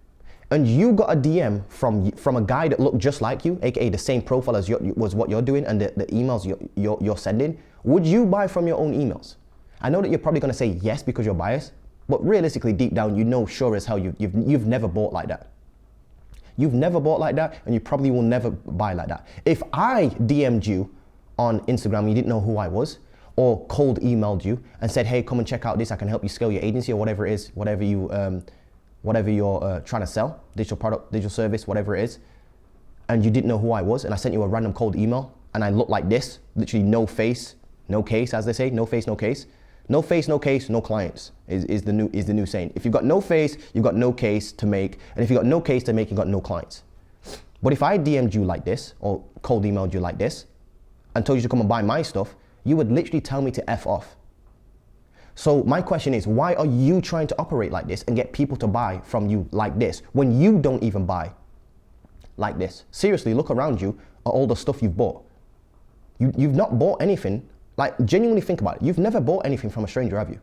and you got a DM from a guy that looked just like you, aka the same profile as was what you're doing and the emails you're sending, would you buy from your own emails? I know that you're probably gonna say yes because you're biased, but realistically deep down you know sure as hell you've never bought like that. You've never bought like that and you probably will never buy like that. If I DM'd you on Instagram and you didn't know who I was, or cold emailed you and said, hey, come and check out this, I can help you scale your agency or whatever it is, whatever you're trying to sell, digital product, digital service, whatever it is, and you didn't know who I was, and I sent you a random cold email and I looked like this, literally no face, no case, as they say, no face, no case. No face, no case, no clients is the new saying. If you've got no face, you've got no case to make, and if you've got no case to make, you've got no clients. But if I DM'd you like this, or cold emailed you like this, and told you to come and buy my stuff, you would literally tell me to F off. So my question is, why are you trying to operate like this and get people to buy from you like this when you don't even buy like this? Seriously, look around you at all the stuff you've bought. You've not bought anything. Like, genuinely think about it. You've never bought anything from a stranger, have you?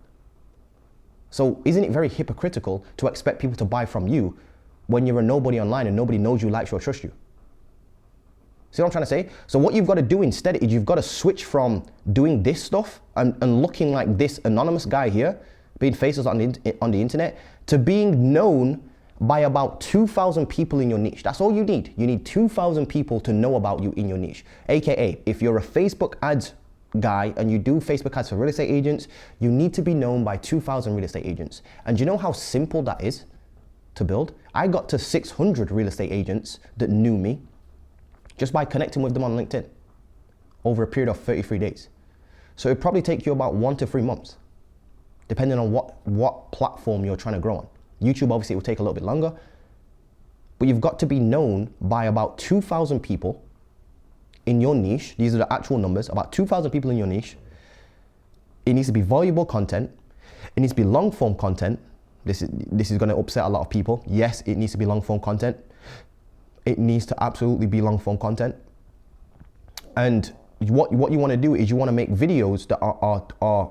So isn't it very hypocritical to expect people to buy from you when you're a nobody online and nobody knows you, likes you, or trusts you? See what I'm trying to say? So what you've got to do instead is you've got to switch from doing this stuff and looking like this anonymous guy here, being faceless on the internet, to being known by about 2,000 people in your niche. That's all you need. You need 2,000 people to know about you in your niche. AKA, if you're a Facebook ads guy and you do Facebook ads for real estate agents, you need to be known by 2,000 real estate agents. And do you know how simple that is to build? I got to 600 real estate agents that knew me just by connecting with them on LinkedIn over a period of 33 days. So it'd probably take you about 1 to 3 months, depending on what platform you're trying to grow on. YouTube, obviously, it will take a little bit longer, but you've got to be known by about 2,000 people in your niche. These are the actual numbers, about 2,000 people in your niche. It needs to be valuable content. It needs to be long form content. This is going to upset a lot of people. Yes, it needs to be long form content. It needs to absolutely be long form content. And what you want to do is you want to make videos that are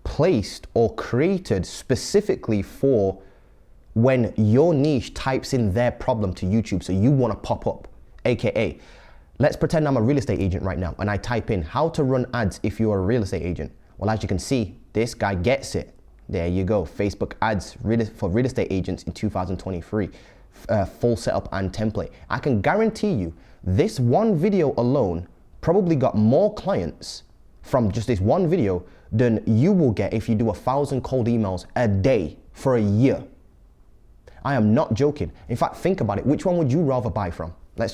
placed or created specifically for when your niche types in their problem to YouTube. So you want to pop up, AKA, let's pretend I'm a real estate agent right now and I type in how to run ads if you're a real estate agent. Well, as you can see, this guy gets it. There you go. Facebook ads for real estate agents in 2023. Full setup and template. I can guarantee you this one video alone probably got more clients from just this one video than you will get if you do 1,000 cold emails a day for a year. I am not joking. In fact, think about it. Which one would you rather buy from?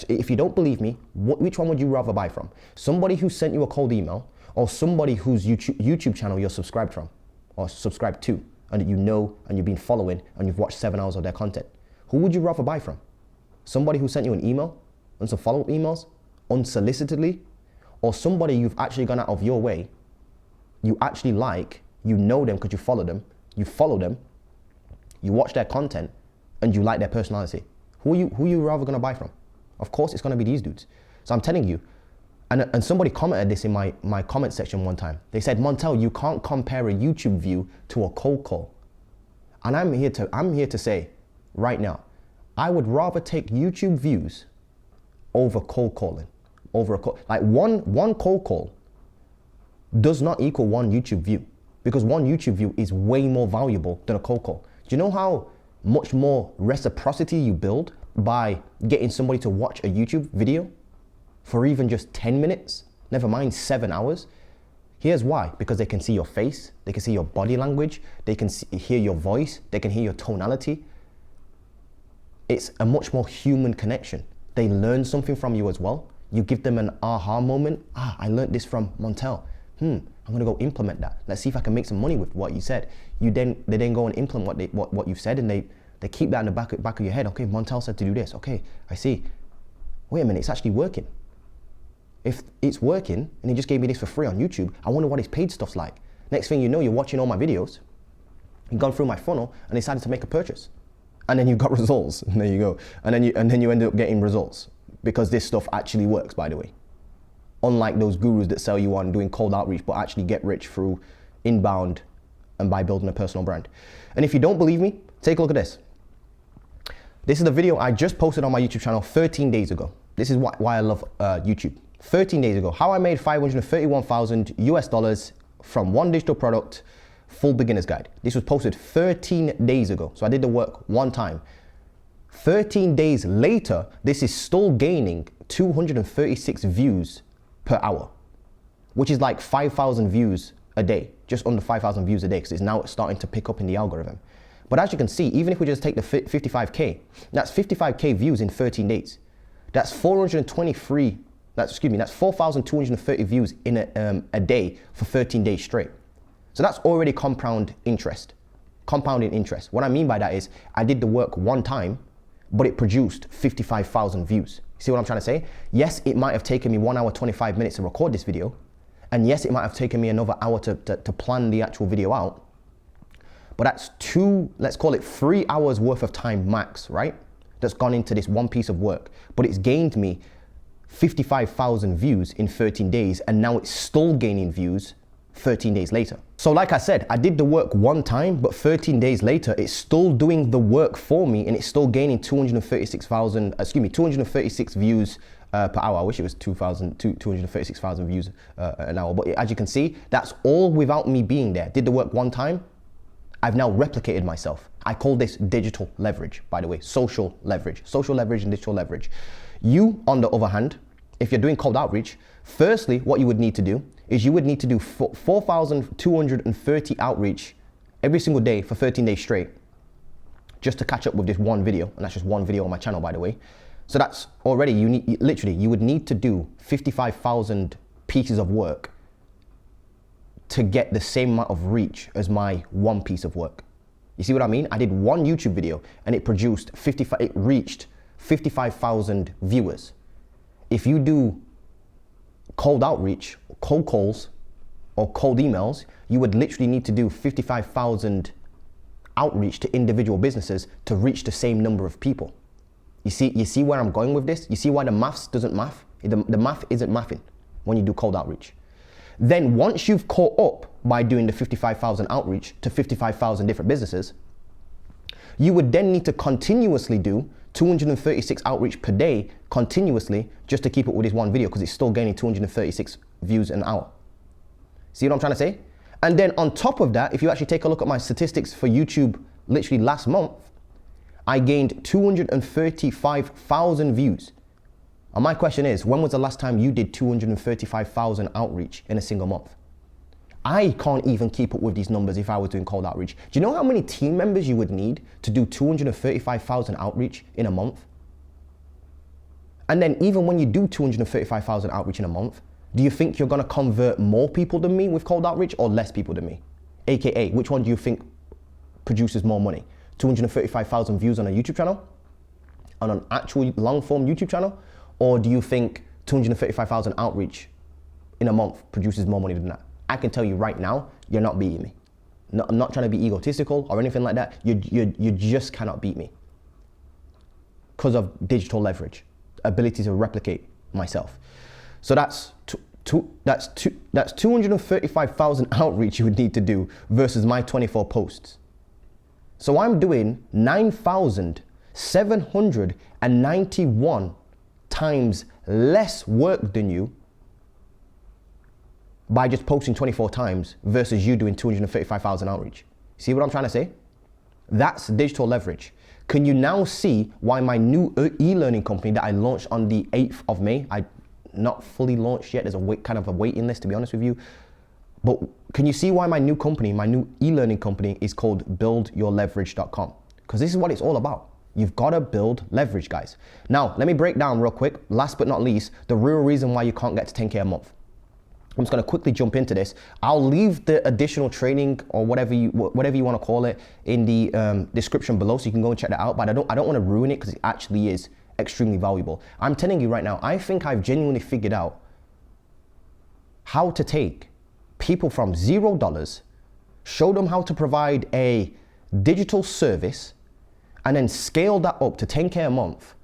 If you don't believe me, which one would you rather buy from? Somebody who sent you a cold email or somebody whose YouTube channel you're subscribed from or subscribed to and that you know and you've been following and you've watched 7 hours of their content? Who would you rather buy from? Somebody who sent you an email and some follow-up emails unsolicitedly, or somebody you've actually gone out of your way, you actually like, you know them because you follow them, you watch their content, and you like their personality? Who are you rather gonna buy from? Of course, it's gonna be these dudes. So I'm telling you, and somebody commented this in my comment section one time. They said, Montel, you can't compare a YouTube view to a cold call. And I'm here to say, right now, I would rather take YouTube views over cold calling. over a call. Like one cold call does not equal one YouTube view, because one YouTube view is way more valuable than a cold call. Do you know how much more reciprocity you build by getting somebody to watch a YouTube video for even just 10 minutes, never mind 7 hours? Here's why: because they can see your face, they can see your body language, they can hear your voice, they can hear your tonality. It's a much more human connection. They learn something from you as well. You give them an aha moment. I learned this from Montel. I'm gonna go implement that. Let's see if I can make some money with what you said. They then go and implement what you've said, and they keep that in the back of your head. Okay, Montel said to do this. Okay, I see. Wait a minute, it's actually working. If it's working and he just gave me this for free on YouTube, I wonder what his paid stuff's like. Next thing you know, you're watching all my videos, you've gone through my funnel and decided to make a purchase. And then you got results, and there you go. And then you end up getting results, because this stuff actually works, by the way. Unlike those gurus that sell you on doing cold outreach, but actually get rich through inbound and by building a personal brand. And if you don't believe me, take a look at this. This is the video I just posted on my YouTube channel 13 days ago. This is why I love YouTube. 13 days ago, how I made $531,000 US from one digital product, full beginner's guide. This was posted 13 days ago. So I did the work one time. 13 days later, this is still gaining 236 views per hour, which is like 5,000 views a day, just under 5,000 views a day, because it's now starting to pick up in the algorithm. But as you can see, even if we just take the 55K, that's 55K views in 13 days. That's 4,230 views in a day for 13 days straight. So that's already compounding interest. What I mean by that is I did the work one time, but it produced 55,000 views. See what I'm trying to say? Yes, it might have taken me 1 hour, 25 minutes to record this video. And yes, it might have taken me another hour to plan the actual video out. But that's let's call it 3 hours worth of time max, right? That's gone into this one piece of work. But it's gained me 55,000 views in 13 days, and now it's still gaining views 13 days later. So like I said, I did the work one time, but 13 days later, it's still doing the work for me, and it's still gaining 236 views per hour. I wish it was 236,000 views an hour. But as you can see, that's all without me being there. Did the work one time, I've now replicated myself. I call this digital leverage, by the way, social leverage and digital leverage. You, on the other hand, if you're doing cold outreach, firstly, what you would need to do is you would need to do 4,230 outreach every single day for 13 days straight, just to catch up with this one video. And that's just one video on my channel, by the way. So that's already, you would need to do 55,000 pieces of work to get the same amount of reach as my one piece of work. You see what I mean? I did one YouTube video and it reached 55,000 viewers. If you do cold outreach, cold calls, or cold emails, you would literally need to do 55,000 outreach to individual businesses to reach the same number of people. You see where I'm going with this? You see why the maths doesn't math? The math isn't mathing when you do cold outreach. Then once you've caught up by doing the 55,000 outreach to 55,000 different businesses, you would then need to continuously do 236 outreach per day continuously just to keep up with this one video, because it's still gaining 236 views an hour. See what I'm trying to say? And then on top of that, if you actually take a look at my statistics for YouTube literally last month, I gained 235,000 views. And my question is, when was the last time you did 235,000 outreach in a single month? I can't even keep up with these numbers if I was doing cold outreach. Do you know how many team members you would need to do 235,000 outreach in a month? And then even when you do 235,000 outreach in a month, do you think you're gonna convert more people than me with cold outreach or less people than me? AKA, which one do you think produces more money? 235,000 views on a YouTube channel? On an actual long form YouTube channel? Or do you think 235,000 outreach in a month produces more money than that? I can tell you right now, you're not beating me. No, I'm not trying to be egotistical or anything like that. You just cannot beat me because of digital leverage, ability to replicate myself. So that's 235,000 outreach you would need to do versus my 24 posts. So I'm doing 9,791 times less work than you by just posting 24 times versus you doing 235,000 outreach. See what I'm trying to say? That's digital leverage. Can you now see why my new e-learning company that I launched on the 8th of May, I not fully launched yet, there's a kind of a waiting list, to be honest with you. But can you see why my new company, my new e-learning company is called buildyourleverage.com? Because this is what it's all about. You've got to build leverage, guys. Now, let me break down real quick, last but not least, the real reason why you can't get to 10K a month. I'm just going to quickly jump into this. I'll leave the additional training or whatever you want to call it in the description below, so you can go and check that out. But I don't want to ruin it, because it actually is extremely valuable. I'm telling you right now, I think I've genuinely figured out how to take people from $0, show them how to provide a digital service, and then scale that up to 10K a month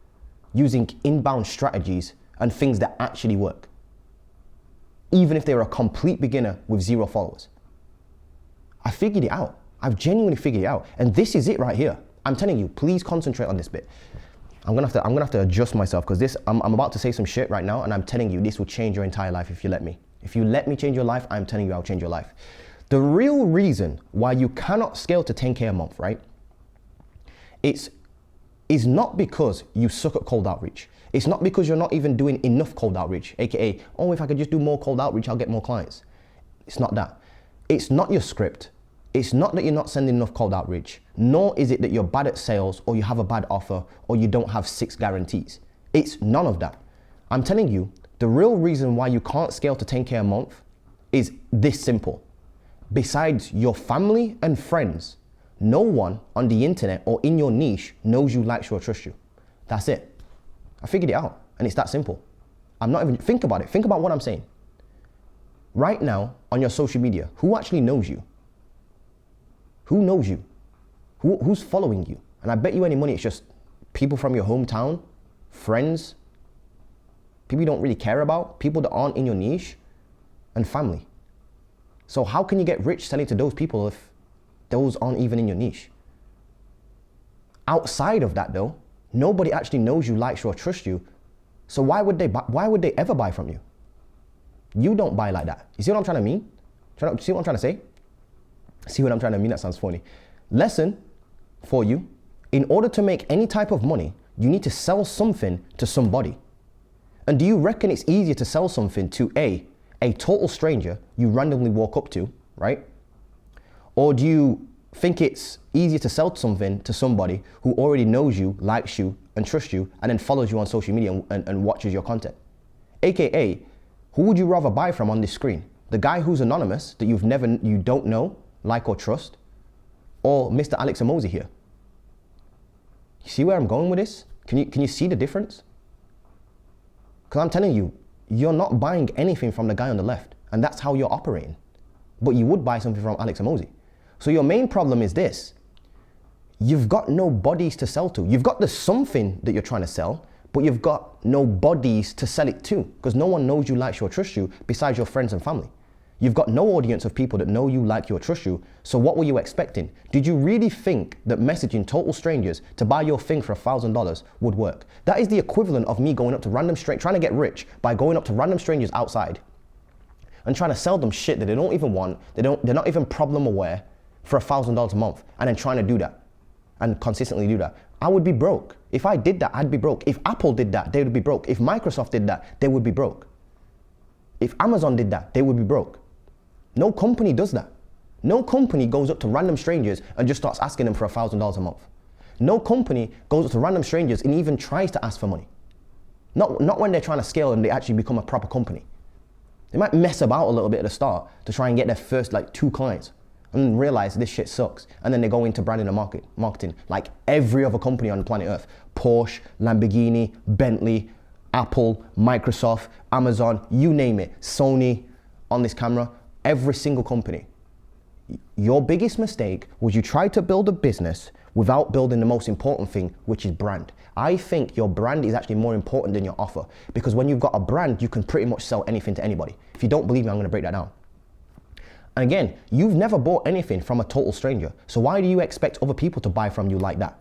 using inbound strategies and things that actually work, even if they're a complete beginner with 0 followers. I figured it out. I've genuinely figured it out. And this is it right here. I'm telling you, please concentrate on this bit. I'm gonna have to adjust myself, because I'm about to say some shit right now, and I'm telling you, this will change your entire life if you let me. If you let me change your life, I'm telling you, I'll change your life. The real reason why you cannot scale to 10K a month, right? Is not because you suck at cold outreach. It's not because you're not even doing enough cold outreach, AKA, oh, if I could just do more cold outreach, I'll get more clients. It's not that. It's not your script. It's not that you're not sending enough cold outreach, nor is it that you're bad at sales, or you have a bad offer, or you don't have 6 guarantees. It's none of that. I'm telling you, the real reason why you can't scale to 10K a month is this simple. Besides your family and friends, no one on the internet or in your niche knows you, likes you, or trusts you. That's it. I figured it out, and it's that simple. I'm not even, think about it. Think about what I'm saying. Right now, on your social media, who actually knows you? Who knows you? Who's following you? And I bet you any money it's just people from your hometown, friends, people you don't really care about, people that aren't in your niche, and family. So how can you get rich selling to those people if those aren't even in your niche? Outside of that though, nobody actually knows you, likes you, or trusts you. So why would they ever buy from you? You don't buy like that. You see what I'm trying to mean? See what I'm trying to say? See what I'm trying to mean? That sounds funny. Lesson for you. In order to make any type of money, you need to sell something to somebody. And do you reckon it's easier to sell something to a total stranger you randomly walk up to, right? Or do you think it's easier to sell something to somebody who already knows you, likes you, and trusts you, and then follows you on social media and watches your content? AKA, who would you rather buy from on this screen? The guy who's anonymous, that you don't know, like, or trust, or Mr. Alex Amosi here? You see where I'm going with this? Can you see the difference? Because I'm telling you, you're not buying anything from the guy on the left, and that's how you're operating. But you would buy something from Alex Amosi. So your main problem is this. You've got no bodies to sell to. You've got the something that you're trying to sell, but you've got no bodies to sell it to, because no one knows you, likes you, or trusts you besides your friends and family. You've got no audience of people that know you, like you, or trust you. So what were you expecting? Did you really think that messaging total strangers to buy your thing for $1,000 would work? That is the equivalent of me going up to random strangers, trying to get rich by going up to random strangers outside and trying to sell them shit that they don't even want. They're not even problem aware for $1,000 a month, and then trying to do that and consistently do that. I would be broke. If I did that, I'd be broke. If Apple did that, they would be broke. If Microsoft did that, they would be broke. If Amazon did that, they would be broke. No company does that. No company goes up to random strangers and just starts asking them for $1,000 a month. No company goes up to random strangers and even tries to ask for money. Not when they're trying to scale and they actually become a proper company. They might mess about a little bit at the start to try and get their first 2 clients and then realize this shit sucks. And then they go into branding and marketing like every other company on the planet Earth. Porsche, Lamborghini, Bentley, Apple, Microsoft, Amazon, you name it, Sony on this camera. Every single company. Your biggest mistake was you tried to build a business without building the most important thing, which is brand. I think your brand is actually more important than your offer, because when you've got a brand, you can pretty much sell anything to anybody. If you don't believe me, I'm gonna break that down. And again, you've never bought anything from a total stranger, so why do you expect other people to buy from you like that?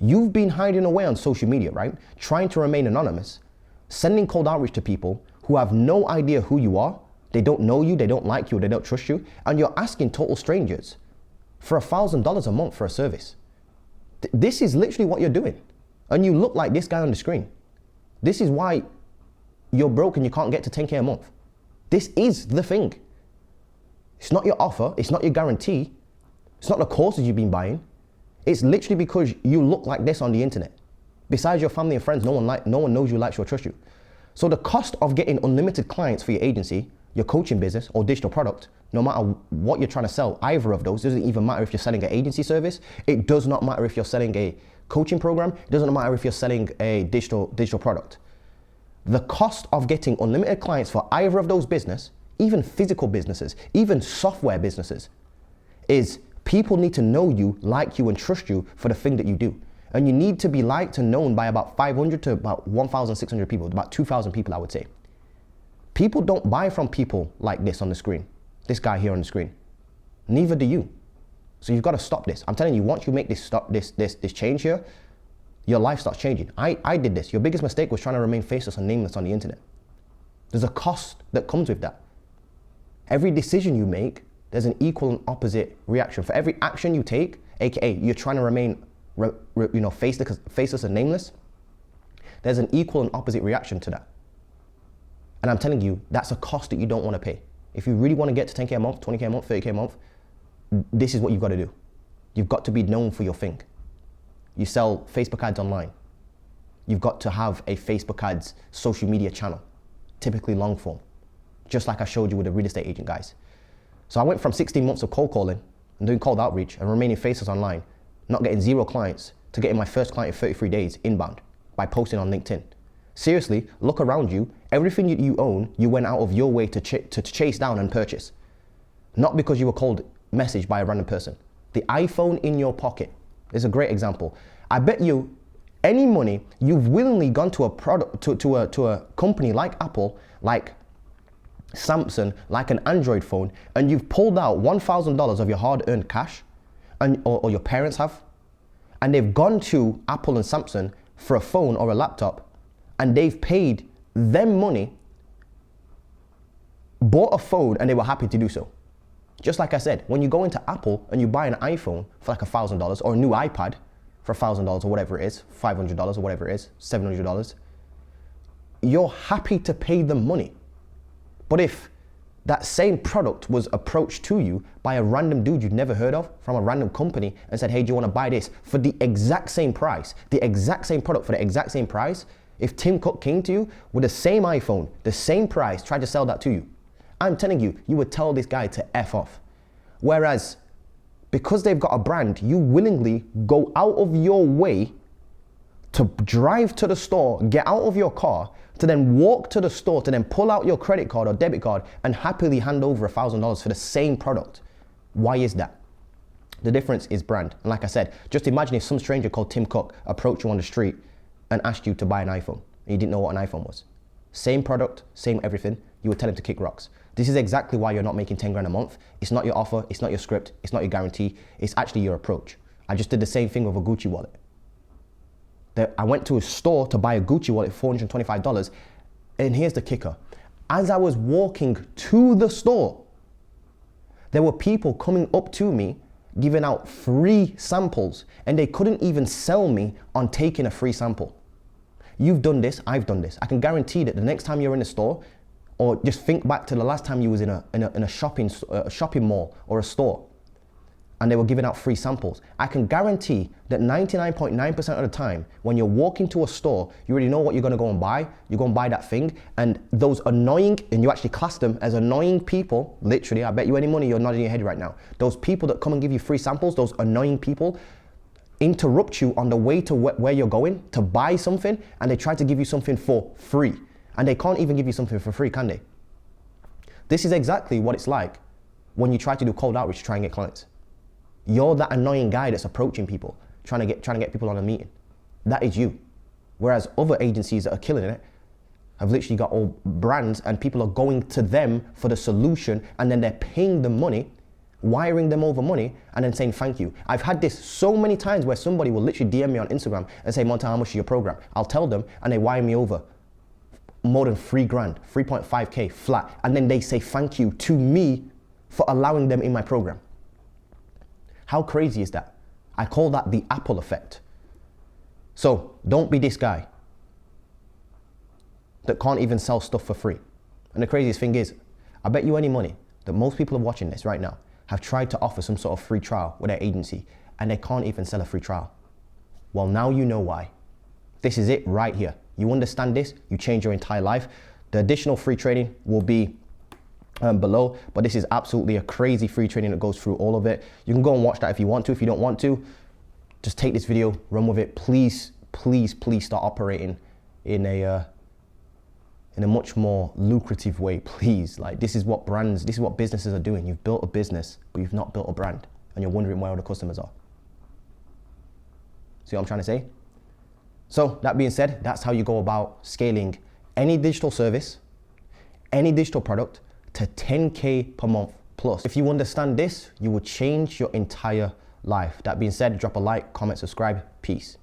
You've been hiding away on social media, right? Trying to remain anonymous, sending cold outreach to people who have no idea who you are, they don't know you, they don't like you, they don't trust you, and you're asking total strangers for $1,000 a month for a service. This is literally what you're doing. And you look like this guy on the screen. This is why you're broke and you can't get to 10K a month. This is the thing. It's not your offer, it's not your guarantee, it's not the courses you've been buying. It's literally because you look like this on the internet. Besides your family and friends, no one knows you, likes you, or trusts you. So the cost of getting unlimited clients for your agency, your coaching business, or digital product, no matter what you're trying to sell, either of those, doesn't even matter if you're selling an agency service. It does not matter if you're selling a coaching program. It doesn't matter if you're selling a digital product. The cost of getting unlimited clients for either of those business, even physical businesses, even software businesses, is people need to know you, like you, and trust you for the thing that you do. And you need to be liked and known by about 500 to about 1,600 people, about 2,000 people, I would say. People don't buy from people like this on the screen, this guy here on the screen. Neither do you. So you've got to stop this. I'm telling you, once you make this change here, your life starts changing. I did this. Your biggest mistake was trying to remain faceless and nameless on the internet. There's a cost that comes with that. Every decision you make, there's an equal and opposite reaction. For every action you take, aka you're trying to remain faceless and nameless, there's an equal and opposite reaction to that. And I'm telling you, that's a cost that you don't want to pay. If you really want to get to 10K a month, 20K a month, 30K a month, this is what you've got to do. You've got to be known for your thing. You sell Facebook ads online. You've got to have a Facebook ads social media channel, typically long form, just like I showed you with the real estate agent guys. So I went from 16 months of cold calling and doing cold outreach and remaining faceless online, not getting 0 clients, to getting my first client in 33 days inbound by posting on LinkedIn. Seriously, look around you. Everything you own, you went out of your way to chase down and purchase. Not because you were cold messaged by a random person. The iPhone in your pocket is a great example. I bet you any money you've willingly gone to a product, to a company like Apple, like Samsung, like an Android phone, and you've pulled out $1,000 of your hard-earned cash, or your parents have, and they've gone to Apple and Samsung for a phone or a laptop, and they've paid them money, bought a phone, and they were happy to do so. Just like I said, when you go into Apple and you buy an iPhone for like $1,000, or a new iPad for $1,000 or whatever it is, $500 or whatever it is, $700, you're happy to pay them money. But if that same product was approached to you by a random dude you'd never heard of from a random company and said, hey, do you want to buy this for the exact same price, the exact same product for the exact same price? If Tim Cook came to you with the same iPhone, the same price, tried to sell that to you, I'm telling you, you would tell this guy to F off. Whereas, because they've got a brand, you willingly go out of your way to drive to the store, get out of your car, to then walk to the store, to then pull out your credit card or debit card and happily hand over $1,000 for the same product. Why is that? The difference is brand. And like I said, just imagine if some stranger called Tim Cook approached you on the street and asked you to buy an iPhone and you didn't know what an iPhone was. Same product, same everything, you would tell him to kick rocks. This is exactly why you're not making 10 grand a month. It's not your offer, it's not your script, it's not your guarantee, it's actually your approach. I just did the same thing with a Gucci wallet. I went to a store to buy a Gucci wallet for $425, and here's the kicker. As I was walking to the store, there were people coming up to me giving out free samples, and they couldn't even sell me on taking a free sample. You've done this, I've done this. I can guarantee that the next time you're in a store, or just think back to the last time you was in a shopping mall or a store, and they were giving out free samples. I can guarantee that 99.9% of the time, when you're walking to a store, you already know what you're gonna go and buy. You're gonna buy that thing, and those annoying, and you actually class them as annoying people, literally, I bet you any money you're nodding your head right now. Those people that come and give you free samples, those annoying people, interrupt you on the way to where you're going to buy something, and they try to give you something for free. And they can't even give you something for free, can they? This is exactly what it's like when you try to do cold outreach to try and get clients. You're that annoying guy that's approaching people, trying to get people on a meeting. That is you. Whereas other agencies that are killing it have literally got all brands, and people are going to them for the solution, and then they're paying them money, wiring them over money, and then saying thank you. I've had this so many times where somebody will literally DM me on Instagram and say, Monta, how much is your program? I'll tell them, and they wire me over more than 3 grand, 3.5K flat, and then they say thank you to me for allowing them in my program. How crazy is that? I call that the Apple effect. So don't be this guy that can't even sell stuff for free. And the craziest thing is, I bet you any money that most people are watching this right now have tried to offer some sort of free trial with their agency and they can't even sell a free trial. Well, now you know why. This is it right here. You understand this, you change your entire life. The additional free training will be below, but this is absolutely a crazy free training that goes through all of it. You can go and watch that if you want to. If you don't want to, just take this video, run with it. Please, please, please start operating in a much more lucrative way, please. Like, this is what businesses are doing. You've built a business, but you've not built a brand, and you're wondering where all the customers are. See what I'm trying to say? So that being said, that's how you go about scaling any digital service, any digital product to 10K per month plus. If you understand this, you will change your entire life. That being said, drop a like, comment, subscribe. Peace.